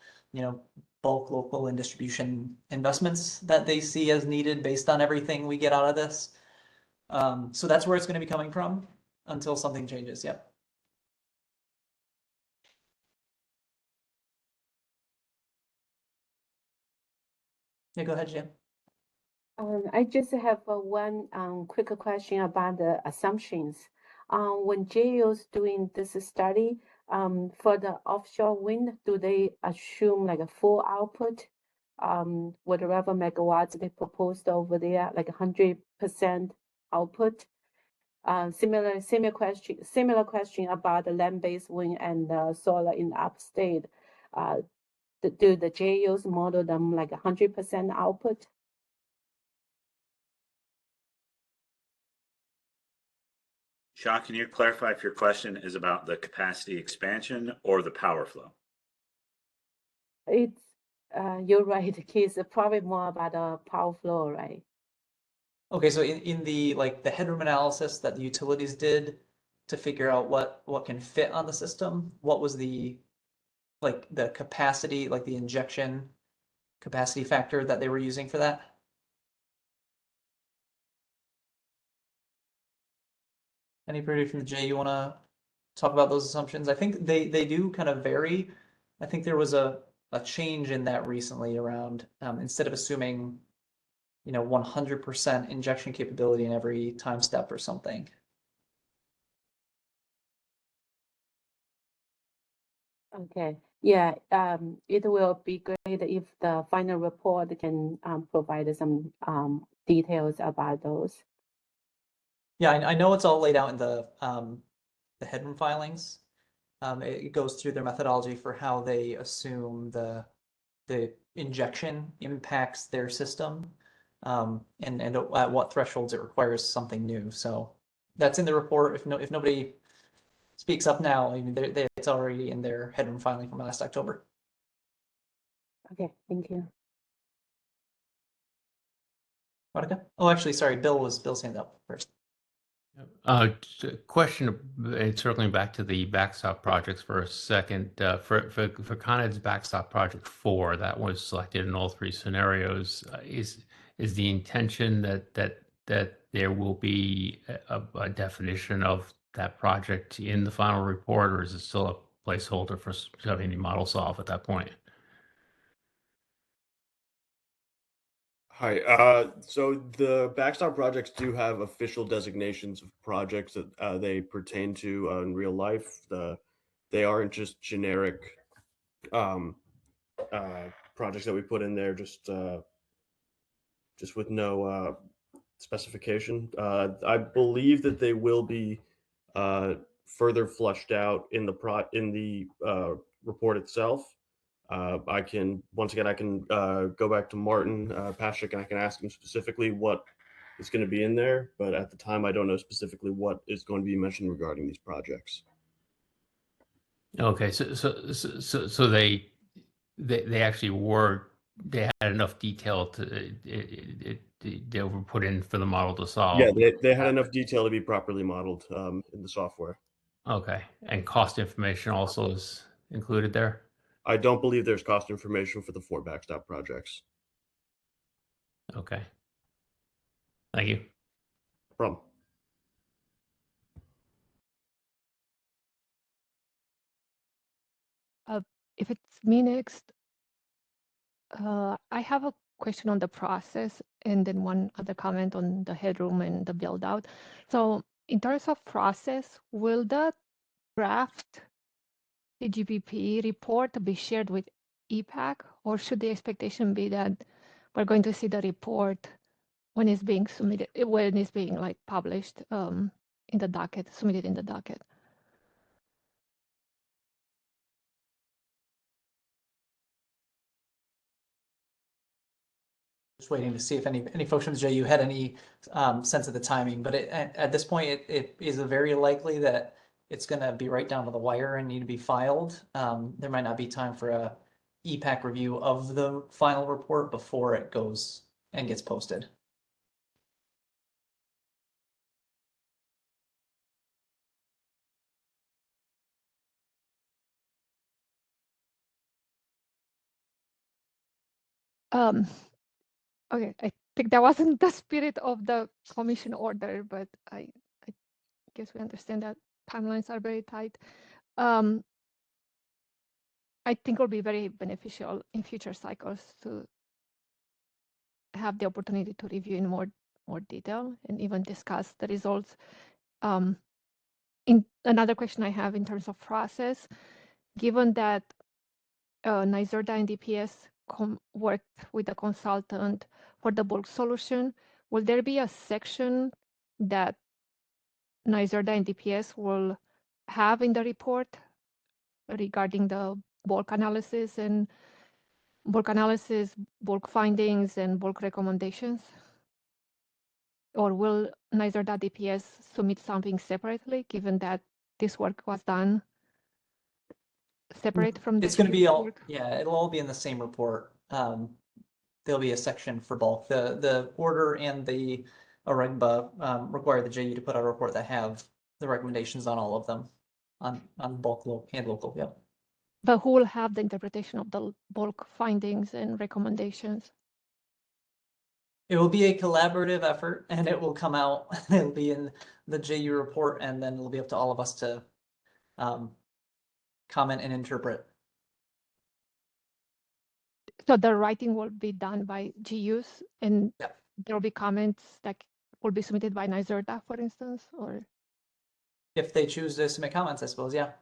bulk, local, and distribution investments that they see as needed based on everything we get out of this. So that's where it's going to be coming from until something changes. Yep. Yeah, go ahead, Jim. I just have one quick question about the assumptions. When JAO's doing this study, for the offshore wind, do they assume like a full output? Whatever megawatts they proposed over there, like 100% output? Similar question about the land-based wind and solar in upstate. Do the JAOs model them like 100% output? Sha, can you clarify if your question is about the capacity expansion or the power flow? It's you're right, Keith. It's probably more about the power flow, right? Okay, so in the like the headroom analysis that the utilities did to figure out what can fit on the system, what was the like the capacity, like the injection capacity factor that they were using for that? Anybody from the J, you want to talk about those assumptions? I think they do kind of vary. I think there was a change in that recently around instead of assuming 100% injection capability in every time step or something. Okay. Yeah. It will be great if the final report can provide some details about those. Yeah, I know it's all laid out in the headroom filings. It goes through their methodology for how they assume the injection impacts their system, and at what thresholds it requires something new. So that's in the report. If nobody speaks up now, I mean, it's already in their headroom filing from last October. Okay, thank you. Monica? Oh, actually, sorry, Bill's hand up first. Question, circling back to the backstop projects for a second. For Con Ed's backstop project 4, that was selected in all 3 scenarios. Is the intention that there will be a definition of that project in the final report, or is it still a placeholder for having the model solve at that point? Hi. So the backstop projects do have official designations of projects that they pertain to in real life. They aren't just generic projects that we put in there just with no specification. I believe that they will be further fleshed out in the report itself. I can go back to Martin Paschik and I can ask him specifically what is going to be in there. But at the time, I don't know specifically what is going to be mentioned regarding these projects. Okay, so they actually they had enough detail they were put in for the model to solve. Yeah, they had enough detail to be properly modeled in the software. Okay, and cost information also is included there? I don't believe there's cost information for the 4 backstop projects. Okay. Thank you. No problem. If it's me next, I have a question on the process and then one other comment on the headroom and the build out. So in terms of process, will the draft CGPP report be shared with EPAC, or should the expectation be that we're going to see the report when it's being submitted, when it's being like published in the docket, submitted in the docket? Just waiting to see if any folks from the JU had any sense of the timing, but at this point, it is very likely that it's going to be right down to the wire and need to be filed. There might not be time for a EPAC review of the final report before it goes and gets posted. Okay, I think that wasn't the spirit of the commission order, but I guess we understand that timelines are very tight. I think it will be very beneficial in future cycles to have the opportunity to review in more detail and even discuss the results another question I have in terms of process, given that NYSERDA and DPS worked with a consultant for the bulk solution, will there be a section that NYSERDA and DPS will have in the report regarding the bulk analysis, bulk findings, and bulk recommendations? Or will NYSERDA DPS submit something separately, given that this work was done separate from the It's going to be previous all, work? yeah, it'll all be in the same report. There'll be a section for bulk. The order and the AREGBA require the JU to put out a report that have the recommendations on all of them, on bulk and local, yeah. But who will have the interpretation of the bulk findings and recommendations? It will be a collaborative effort, and it will come out, it'll be in the JU report, and then it'll be up to all of us to comment and interpret. So the writing will be done by GUs, and Yeah. there will be comments that will be submitted by NYSERDA, for instance, or? If they choose to submit comments, I suppose, yeah.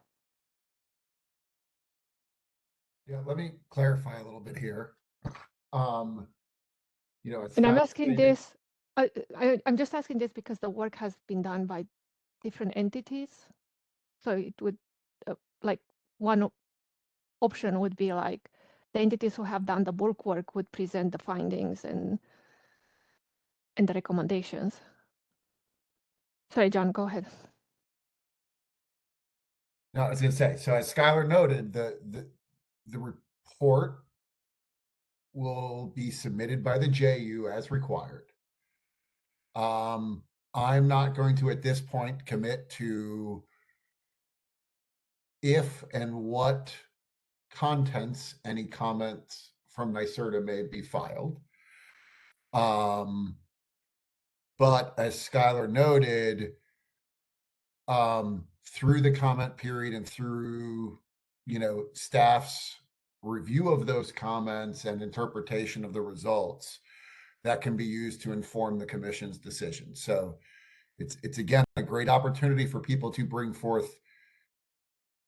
Yeah, let me clarify a little bit here. You know, it's And I'm not asking stated- this, I'm just asking this because the work has been done by different entities. So it would, like, one option would be like, the entities who have done the bulk work would present the findings and the recommendations. Sorry, John, go ahead. No, I was gonna say, so as Skylar noted, the report will be submitted by the JU as required. I'm not going to, at this point, commit to if and what contents any comments from NYSERDA may be filed. But as Skylar noted, through the comment period and through, you know, staff's review of those comments and interpretation of the results, that can be used to inform the commission's decision. So it's again a great opportunity for people to bring forth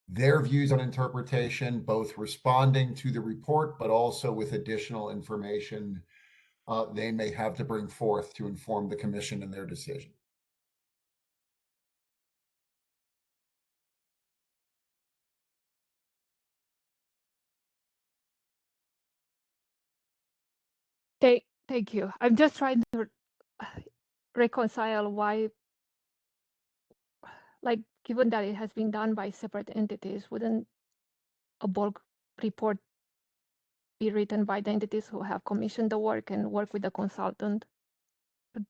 their views on interpretation, both responding to the report, but also with additional information they may have to bring forth to inform the commission in their decision. Thank you. I'm just trying to reconcile why, like, given that it has been done by separate entities, wouldn't a bulk report be written by the entities who have commissioned the work and work with the consultant to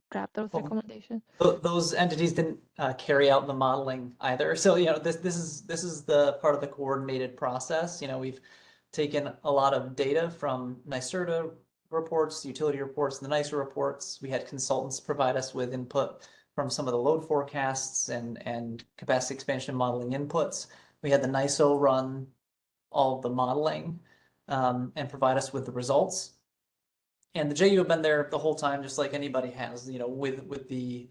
draft those Well, recommendations? Those entities didn't carry out the modeling either. So, you know, this is the part of the coordinated process. You know, we've taken a lot of data from NYSERDA reports, utility reports, and the NYSER reports. We had consultants provide us with input from some of the load forecasts and capacity expansion modeling inputs. We had the NYSO run all of the modeling and provide us with the results. And the JU have been there the whole time, just like anybody has, you know, with the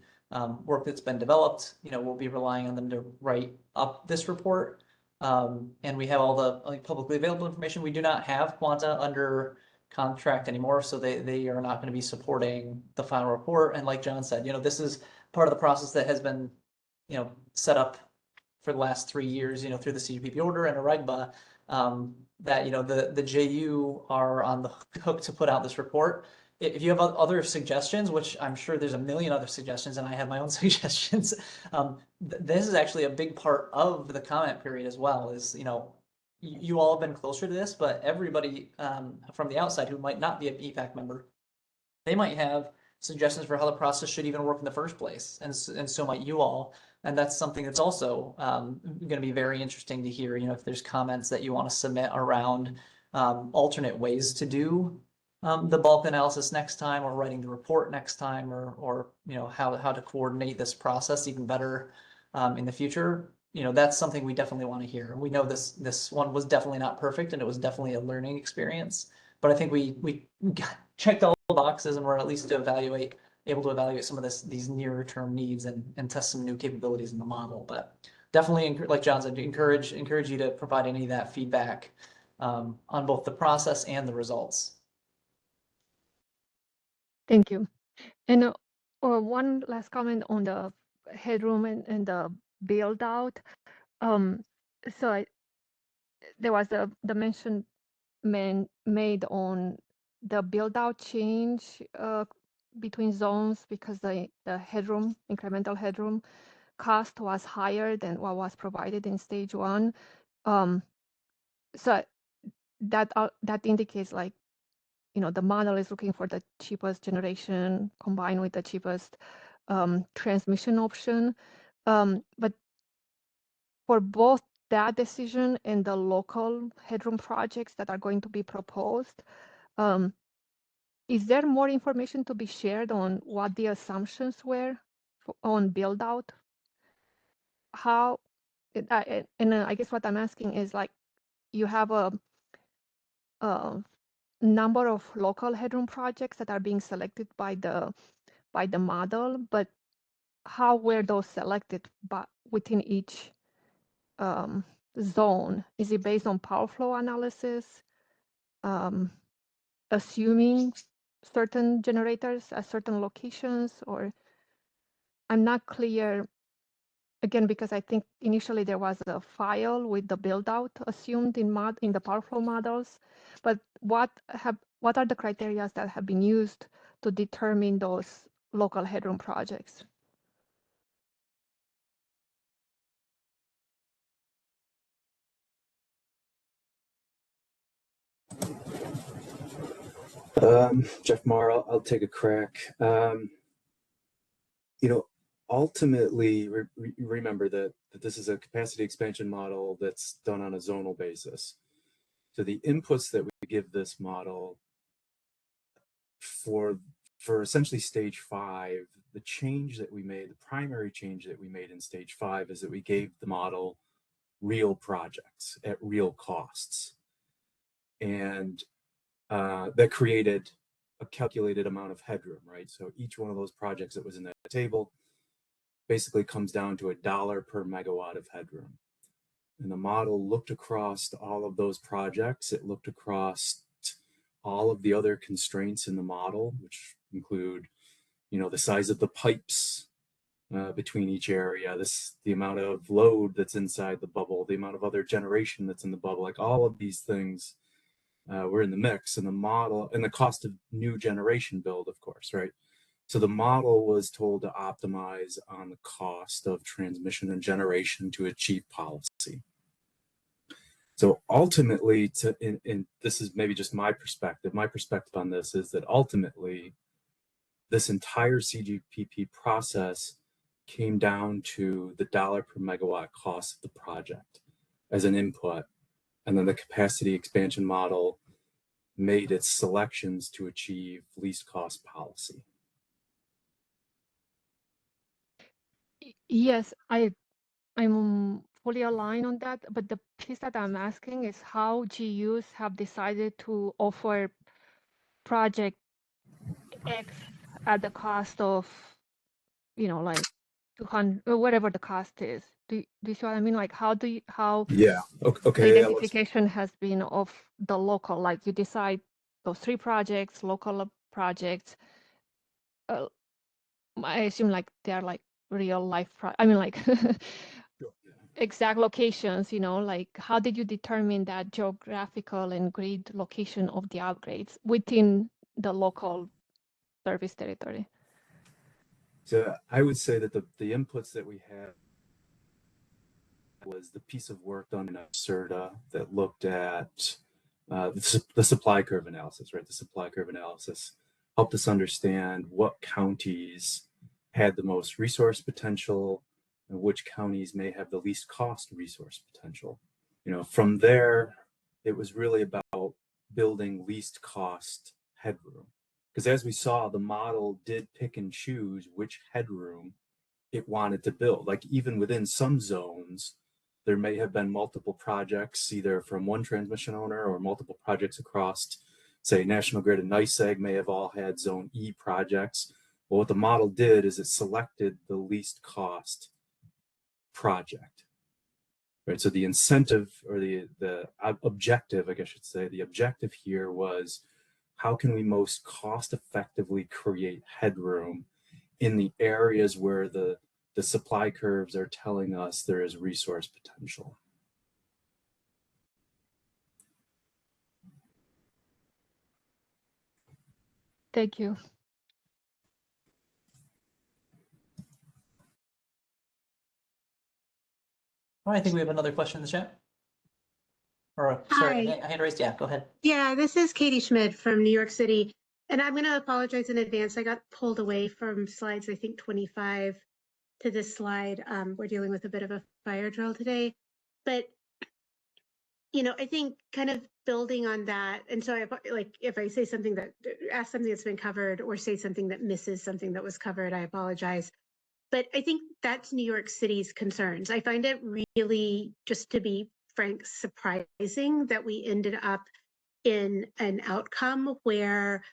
work that's been developed. You know, we'll be relying on them to write up this report. And we have all the publicly available information. We do not have Quanta under contract anymore, so they are not going to be supporting the final report. And like John said, you know, this is part of the process that has been, you know, set up for the last 3 years, you know, through the CGPP order and AREGBA, that, you know, the JU are on the hook to put out this report. If you have other suggestions, which I'm sure there's a million other suggestions, and I have my own suggestions, this is actually a big part of the comment period as well, is, you know, you all have been closer to this, but everybody from the outside who might not be an EPAC member, they might have suggestions for how the process should even work in the first place, and so might you all. And that's something that's also going to be very interesting to hear. You know, if there's comments that you want to submit around alternate ways to do the bulk analysis next time, or writing the report next time, or you know, how to coordinate this process even better in the future. You know, that's something we definitely want to hear. We know this one was definitely not perfect, and it was definitely a learning experience. But I think we checked all the boxes, and we're at least to evaluate able to evaluate some of these nearer term needs and test some new capabilities in the model. But definitely, like John said, encourage you to provide any of that feedback on both the process and the results. Thank you. And one last comment on the headroom and the build out. So there was the mention made on the build out change between zones because the headroom, incremental headroom cost was higher than what was provided in stage 1. So that indicates, like, the model is looking for the cheapest generation combined with the cheapest transmission option. But for both that decision and the local headroom projects that are going to be proposed, is there more information to be shared on what the assumptions were on build out? How, I guess what I'm asking is, like, you have a number of local headroom projects that are being selected by the model, but how were those selected within each zone? Is it based on power flow analysis, assuming certain generators at certain locations, or I'm not clear, again, because I think initially there was a file with the build out assumed in the power flow models, but what are the criteria that have been used to determine those local headroom projects? Jeff Marr, I'll take a crack. Ultimately, remember that this is a capacity expansion model that's done on a zonal basis. So the inputs that we give this model for essentially stage 5, the change that we made, the primary change that we made in stage 5 is that we gave the model real projects at real costs. And that created a calculated amount of headroom, right? So each one of those projects that was in that table basically comes down to $1 per megawatt of headroom. And the model looked across all of those projects. It looked across all of the other constraints in the model, which include, the size of the pipes between each area, the amount of load that's inside the bubble, the amount of other generation that's in the bubble, like all of these things were in the mix, and the model, and the cost of new generation build, of course, right? So the model was told to optimize on the cost of transmission and generation to achieve policy. So ultimately, and this is maybe just my perspective on this is that ultimately, this entire CGPP process came down to the $1 per megawatt cost of the project as an input. And then the capacity expansion model made its selections to achieve least cost policy. Yes, I'm fully aligned on that, but the piece that I'm asking is how GUs have decided to offer project X at the cost of, like 200 or whatever the cost is. Do you see what I mean? Like how Yeah. Okay. the Yeah, identification has been of the local, like you decide those 3 projects, local projects. I assume like they are like real life, like exact locations, like how did you determine that geographical and grid location of the upgrades within the local service territory? So I would say that the inputs that we had was the piece of work done in CERTA that looked at the supply curve analysis, right? The supply curve analysis helped us understand what counties had the most resource potential and which counties may have the least cost resource potential. From there, it was really about building least cost headroom. Because as we saw, the model did pick and choose which headroom it wanted to build. Like even within some zones, there may have been multiple projects, either from one transmission owner or multiple projects across, say, National Grid and NYSEG may have all had Zone E projects. Well, what the model did is it selected the least cost project. Right, so the incentive, or the objective, I guess I should say, the objective here was, how can we most cost effectively create headroom in the areas where the supply curves are telling us there is resource potential. Thank you. Oh, I think we have another question in the chat. Or, sorry, Hi. hand raised. Yeah, go ahead. Yeah, this is Katie Schmidt from New York City. And I'm going to apologize in advance. I got pulled away from slides, I think 25 to this slide. We're dealing with a bit of a fire drill today. But, you know, I think kind of building on that. And so if I say something ask something that's been covered or say something that misses something that was covered, I apologize. But I think that's New York City's concerns. I find it really, just to be frank, surprising that we ended up in an outcome where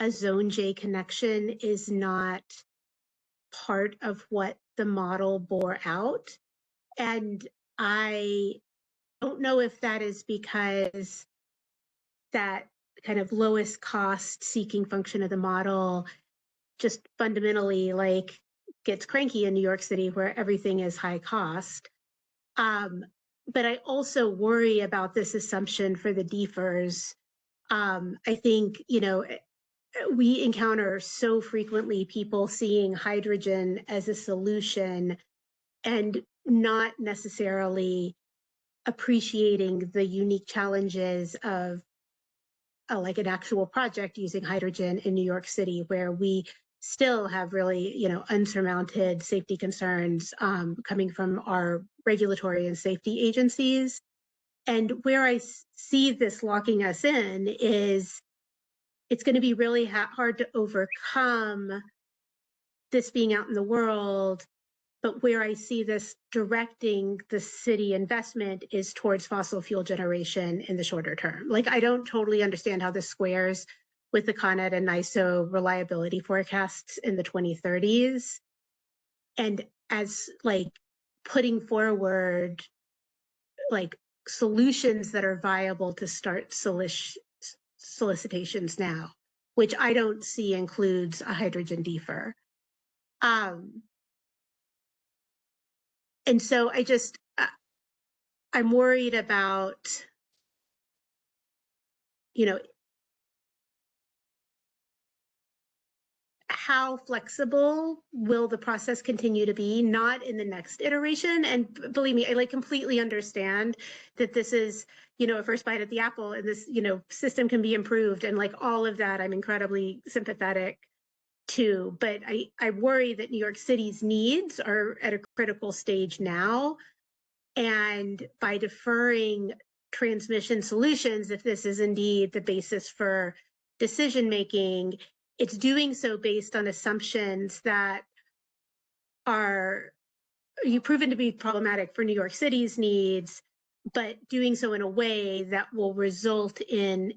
a Zone J connection is not part of what the model bore out. And I don't know if that is because that kind of lowest cost seeking function of the model just fundamentally like gets cranky in New York City where everything is high cost. But I also worry about this assumption for the DFERS. I think, you know, we encounter so frequently people seeing hydrogen as a solution and not necessarily appreciating the unique challenges of like an actual project using hydrogen in New York City, where we still have really, you know, unsurmounted safety concerns coming from our regulatory and safety agencies. And where I see this locking us in is it's going to be really hard to overcome this being out in the world. But where I see this directing the city investment is towards fossil fuel generation in the shorter term. Like, I don't totally understand how this squares with the Con Ed and NYSO reliability forecasts in the 2030s. And as like putting forward like solutions that are viable to start solicitations now, which I don't see includes a hydrogen DFER. And so I'm worried about, you know, how flexible will the process continue to be, not in the next iteration. And believe me, I like completely understand that this is, you know, a first bite at the apple, and this, you know, system can be improved, and like all of that, I'm incredibly sympathetic to. But I worry that New York City's needs are at a critical stage now. And by deferring transmission solutions, if this is indeed the basis for decision making, it's doing so based on assumptions that are proven to be problematic for New York City's needs, but doing so in a way that will result in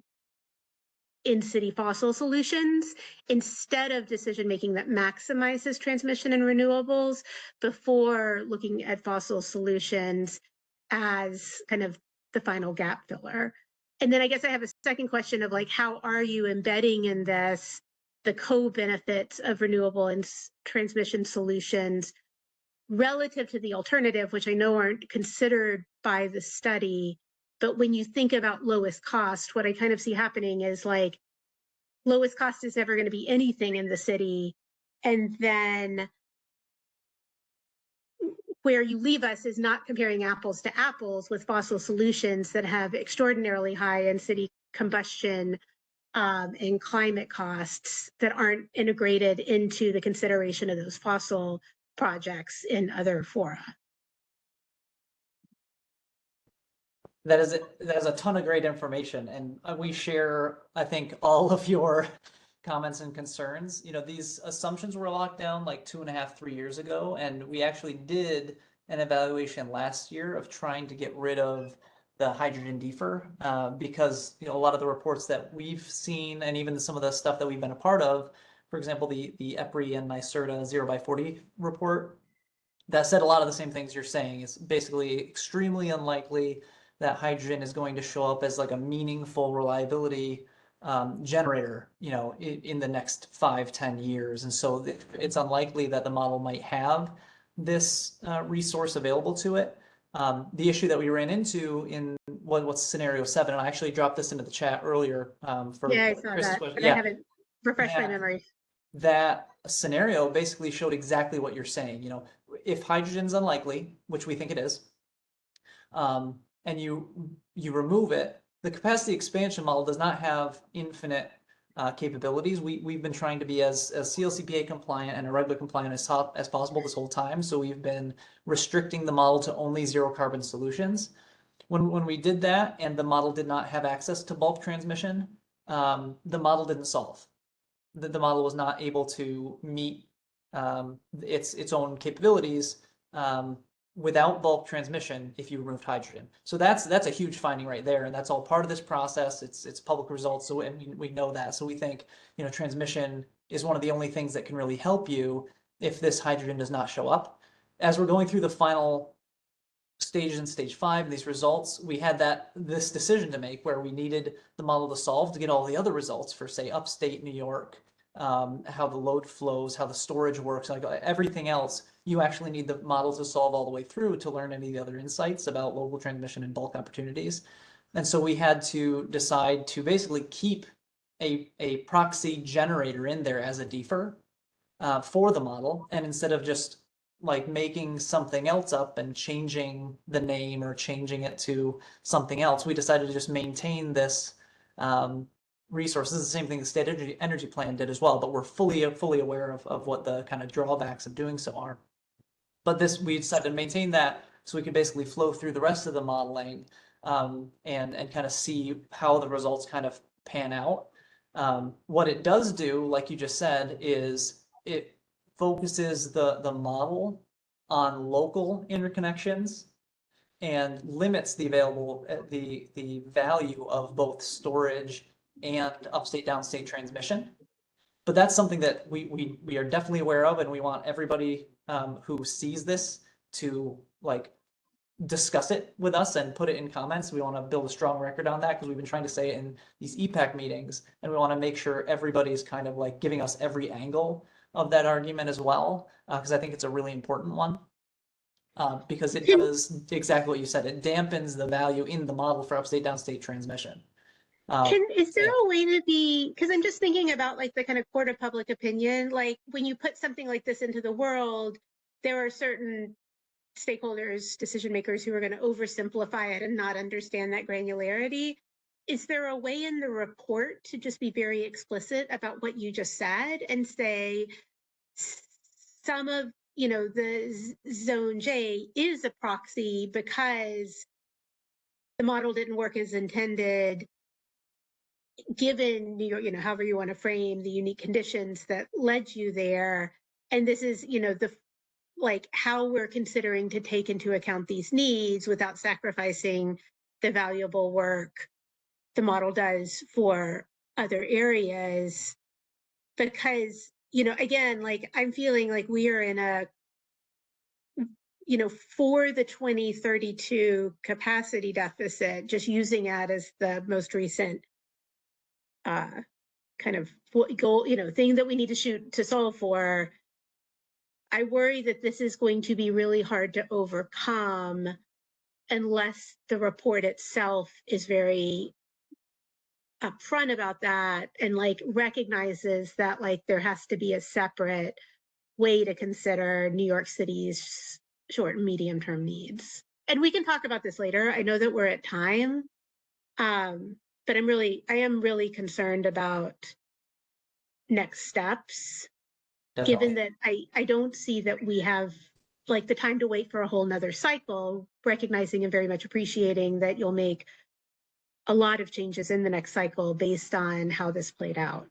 city fossil solutions instead of decision making that maximizes transmission and renewables before looking at fossil solutions as kind of the final gap filler. And then I guess I have a second question of like, how are you embedding in this the co-benefits of renewable and transmission solutions relative to the alternative, which I know aren't considered by the study. But when you think about lowest cost, what I kind of see happening is like lowest cost is never going to be anything in the city. And then where you leave us is not comparing apples to apples with fossil solutions that have extraordinarily high in city combustion and climate costs that aren't integrated into the consideration of those fossil projects in other fora. That is a ton of great information, and we share, I think, all of your comments and concerns. You know, these assumptions were locked down like 2.5, 3 years ago, and we actually did an evaluation last year of trying to get rid of the hydrogen DFER because, you know, a lot of the reports that we've seen and even some of the stuff that we've been a part of for example, the EPRI and NYSERDA 0x40 report that said a lot of the same things you're saying. It's basically extremely unlikely that hydrogen is going to show up as like a meaningful reliability generator, you know, in the next 5-10 years. And so it's unlikely that the model might have this resource available to it. The issue that we ran into in what's scenario 7, and I actually dropped this into the chat earlier for Yeah, I saw Chris's that, question. but Yeah. I haven't refreshed my Yeah. memory. That scenario basically showed exactly what you're saying. You know, if hydrogen's unlikely, which we think it is, and you remove it, the capacity expansion model does not have infinite capabilities. We've been trying to be as CLCPA compliant and IREGLA compliant as possible this whole time. So we've been restricting the model to only zero carbon solutions. When we did that and the model did not have access to bulk transmission, the model didn't solve. The model was not able to meet its own capabilities without bulk transmission if you removed hydrogen. So that's a huge finding right there, and that's all part of this process. It's public results, so and we know that. So we think, you know, transmission is one of the only things that can really help you if this hydrogen does not show up. As we're going through the final stages in stage 5, these results, we had this decision to make where we needed the model to solve to get all the other results for, say, upstate New York, how the load flows, how the storage works, like everything else. You actually need the model to solve all the way through to learn any of the other insights about local transmission and bulk opportunities. And so we had to decide to basically keep a proxy generator in there as a defer for the model. And instead of just like making something else up and changing the name or changing it to something else, we decided to just maintain this resource. This is the same thing the state energy plan did as well, but we're fully aware of what the kind of drawbacks of doing so are. But we decided to maintain that so we could basically flow through the rest of the modeling and kind of see how the results kind of pan out. What it does do, like you just said, is it focuses the model on local interconnections and limits the the value of both storage and upstate downstate transmission. But that's something that we are definitely aware of, and we want everybody who sees this to like discuss it with us and put it in comments. We want to build a strong record on that because we've been trying to say it in these EPAC meetings, and we want to make sure everybody's kind of like giving us every angle of that argument as well, because I think it's a really important one. Because it does exactly what you said. It dampens the value in the model for upstate downstate transmission. Is there a way to be, because I'm just thinking about like the kind of court of public opinion, like when you put something like this into the world, there are certain stakeholders, decision makers who are going to oversimplify it and not understand that granularity. Is there a way in the report to just be very explicit about what you just said and say some of, you know, the zone J is a proxy because the model didn't work as intended, given New York, you know, however you want to frame the unique conditions that led you there. And this is, you know, like how we're considering to take into account these needs without sacrificing the valuable work the model does for other areas. Because, you know, again, like I'm feeling like we are in a, you know, for the 2032 capacity deficit, just using that as the most recent kind of goal, you know, thing that we need to shoot to solve for. I worry that this is going to be really hard to overcome unless the report itself is very upfront about that and like recognizes that like there has to be a separate way to consider New York City's short and medium term needs. And we can talk about this later. I know that we're at time, but I am really concerned about next steps. Definitely. Given that I don't see that we have like the time to wait for a whole nother cycle, recognizing and very much appreciating that you'll make a lot of changes in the next cycle based on how this played out.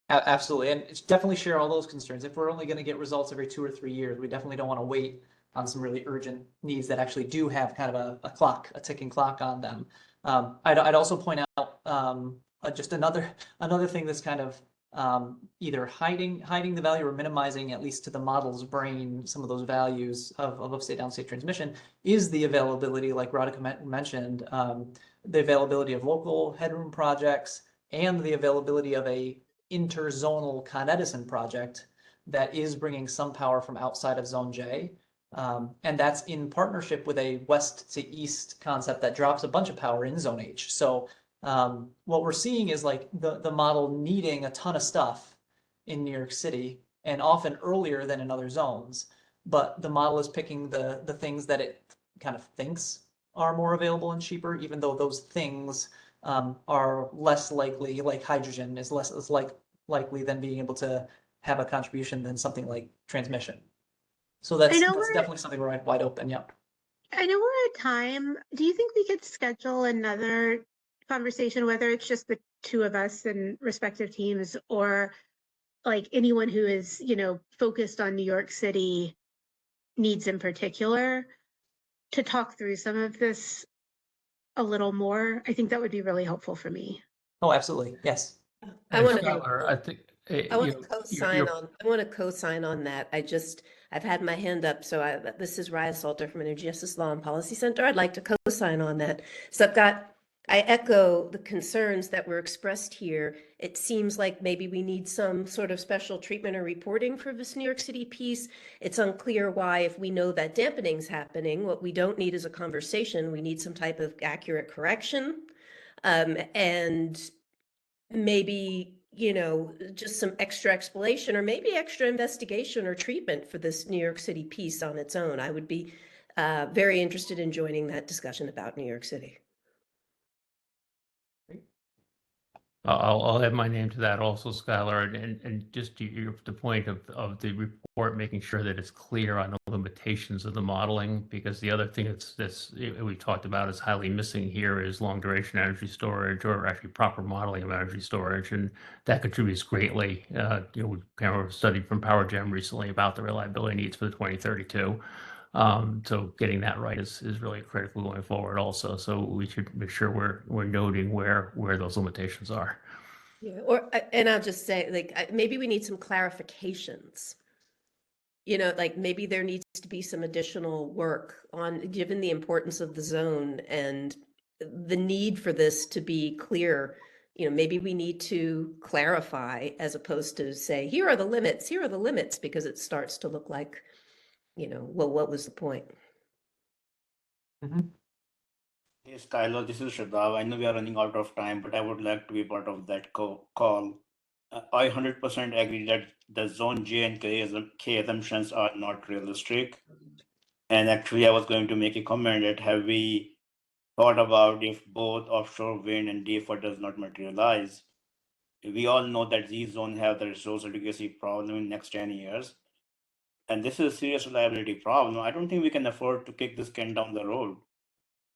Absolutely, and it's definitely share all those concerns. If we're only going to get results every 2 or 3 years, we definitely don't want to wait on some really urgent needs that actually do have kind of a ticking clock on them. I'd also point out just another thing that's kind of either hiding the value or minimizing, at least to the model's brain, some of those values of upstate downstate transmission, is the availability, like Radhika mentioned, the availability of local headroom projects and the availability of a interzonal Con Edison project that is bringing some power from outside of Zone J. And that's in partnership with a west to east concept that drops a bunch of power in Zone H. So what we're seeing is like the model needing a ton of stuff in New York City and often earlier than in other zones, but the model is picking the things that it kind of thinks are more available and cheaper, even though those things are less likely, like hydrogen is less likely than being able to have a contribution than something like transmission. So that's definitely something we're wide open. Yeah. I know we're at time. Do you think we could schedule another conversation, whether it's just the two of us and respective teams, or like anyone who is, you know, focused on New York City needs in particular, to talk through some of this a little more? I think that would be really helpful for me. Oh, absolutely. Yes. I want to Skylar, I think I want to co-sign on. I want to co-sign on that. I've had my hand up. So this is Raya Salter from Energy Justice Law and Policy Center. I'd like to co-sign on that. So I echo the concerns that were expressed here. It seems like maybe we need some sort of special treatment or reporting for this New York City piece. It's unclear why, if we know that dampening's happening, what we don't need is a conversation. We need some type of accurate correction, and maybe, you know, just some extra explanation or maybe extra investigation or treatment for this New York City piece on its own. I would be very interested in joining that discussion about New York City. I'll add my name to that also, Skylar, and just the point of the report, making sure that it's clear on the limitations of the modeling, because the other thing that's we talked about is highly missing here is long duration energy storage, or actually proper modeling of energy storage, and that contributes greatly. You know, we kind of studied from PowerGen recently about the reliability needs for the 2032. So getting that right is really critical going forward also. So we should make sure we're noting where those limitations are. Yeah, and I'll just say, like, maybe we need some clarifications. You know, like maybe there needs to be some additional work on, given the importance of the zone and the need for this to be clear. You know, maybe we need to clarify as opposed to say, here are the limits, because it starts to look like, you know, well, what was the point? Hey, Skylar, this is Shadav. I know we are running out of time, but I would like to be part of that call. I 100% agree that the Zone J and K assumptions are not realistic. And actually, I was going to make a comment that have we thought about if both offshore wind and DFR does not materialize? We all know that these zones have the resource adequacy problem in next 10 years. And this is a serious reliability problem. I don't think we can afford to kick this can down the road.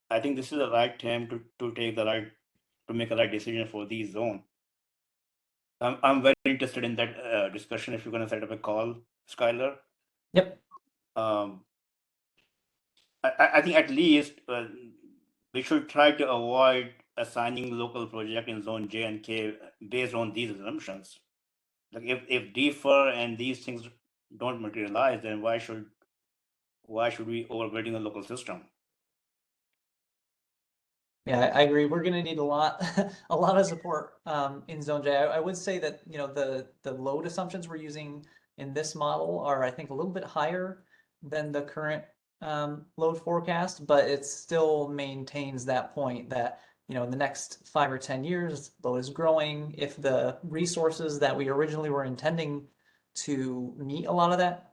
I think this is the right time to make a right decision for these zones. I'm very interested in that discussion. If you're going to set up a call, Skylar. Yep. I think at least we should try to avoid assigning local project in Zone J and K based on these assumptions. Like if DFR and these things don't materialize, then why should we overbuilding the local system? Yeah, I agree. We're going to need a lot of support in Zone J. I would say that, you know, the load assumptions we're using in this model are, I think, a little bit higher than the current load forecast, but it still maintains that point that, you know, in the next 5 or 10 years, load is growing. If the resources that we originally were intending to meet a lot of that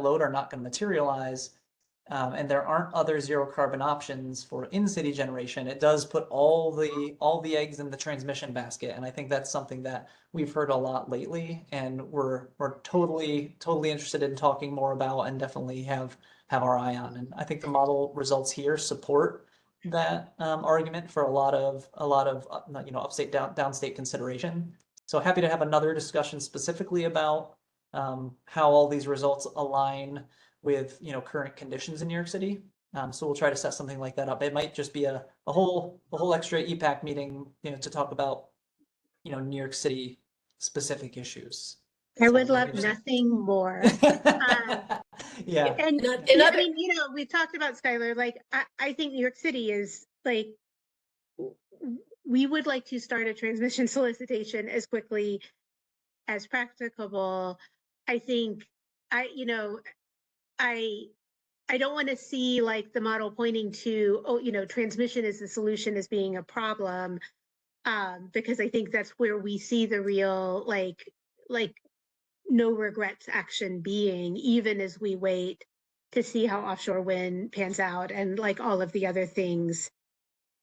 load are not going to materialize, and there aren't other zero carbon options for in-city generation, it does put all the eggs in the transmission basket. And I think that's something that we've heard a lot lately, and we're totally interested in talking more about and definitely have our eye on. And I think the model results here support that argument for a lot of you know, upstate downstate consideration. So happy to have another discussion specifically about how all these results align with, you know, current conditions in New York City. So we'll try to set something like that up. It might just be a whole extra EPAC meeting, you know, to talk about, you know, New York City specific issues. I So would let love me just- nothing more. Yeah. And, Not- yeah, I another- mean, you know, we've talked about Skylar, like, I think New York City is like, we would like to start a transmission solicitation as quickly as practicable. I think you know, I don't want to see like the model pointing to, oh, you know, transmission is the solution as being a problem. Because I think that's where we see the real like no regrets action being, even as we wait to see how offshore wind pans out and like all of the other things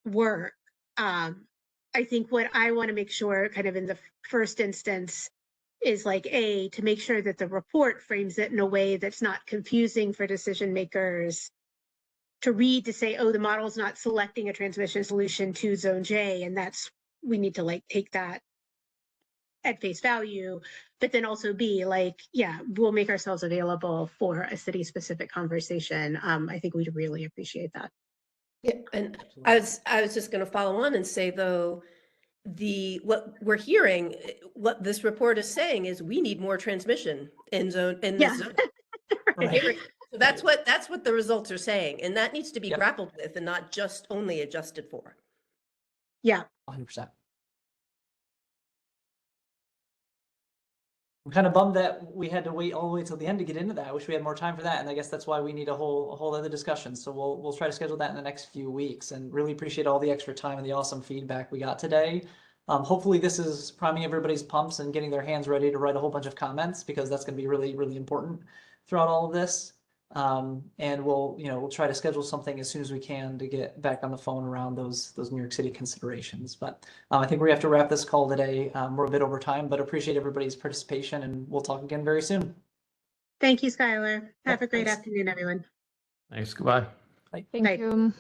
work. I think what I want to make sure kind of in the first instance is like to make sure that the report frames it in a way that's not confusing for decision makers to read, to say, oh, the model's not selecting a transmission solution to zone J, and that's, we need to like take that at face value, but then also be like, yeah, we'll make ourselves available for a city specific conversation. I think we'd really appreciate that. Yeah, and I was just going to follow on and say though, what we're hearing, what this report is saying is we need more transmission in this zone. We're hearing- So that's what the results are saying, and that needs to be Yep. grappled with and not just only adjusted for. Yeah. 100%. I'm kind of bummed that we had to wait all the way till the end to get into that. I wish we had more time for that, and I guess that's why we need a whole other discussion. So we'll try to schedule that in the next few weeks, and really appreciate all the extra time and the awesome feedback we got today. Hopefully this is priming everybody's pumps and getting their hands ready to write a whole bunch of comments, because that's going to be really, really important throughout all of this. And we'll try to schedule something as soon as we can to get back on the phone around those New York City considerations. But I think we have to wrap this call today. We're a bit over time, but appreciate everybody's participation, and we'll talk again very soon. Thank you, Skylar. Have a great thanks. afternoon, everyone. Thanks. Goodbye. Thank you.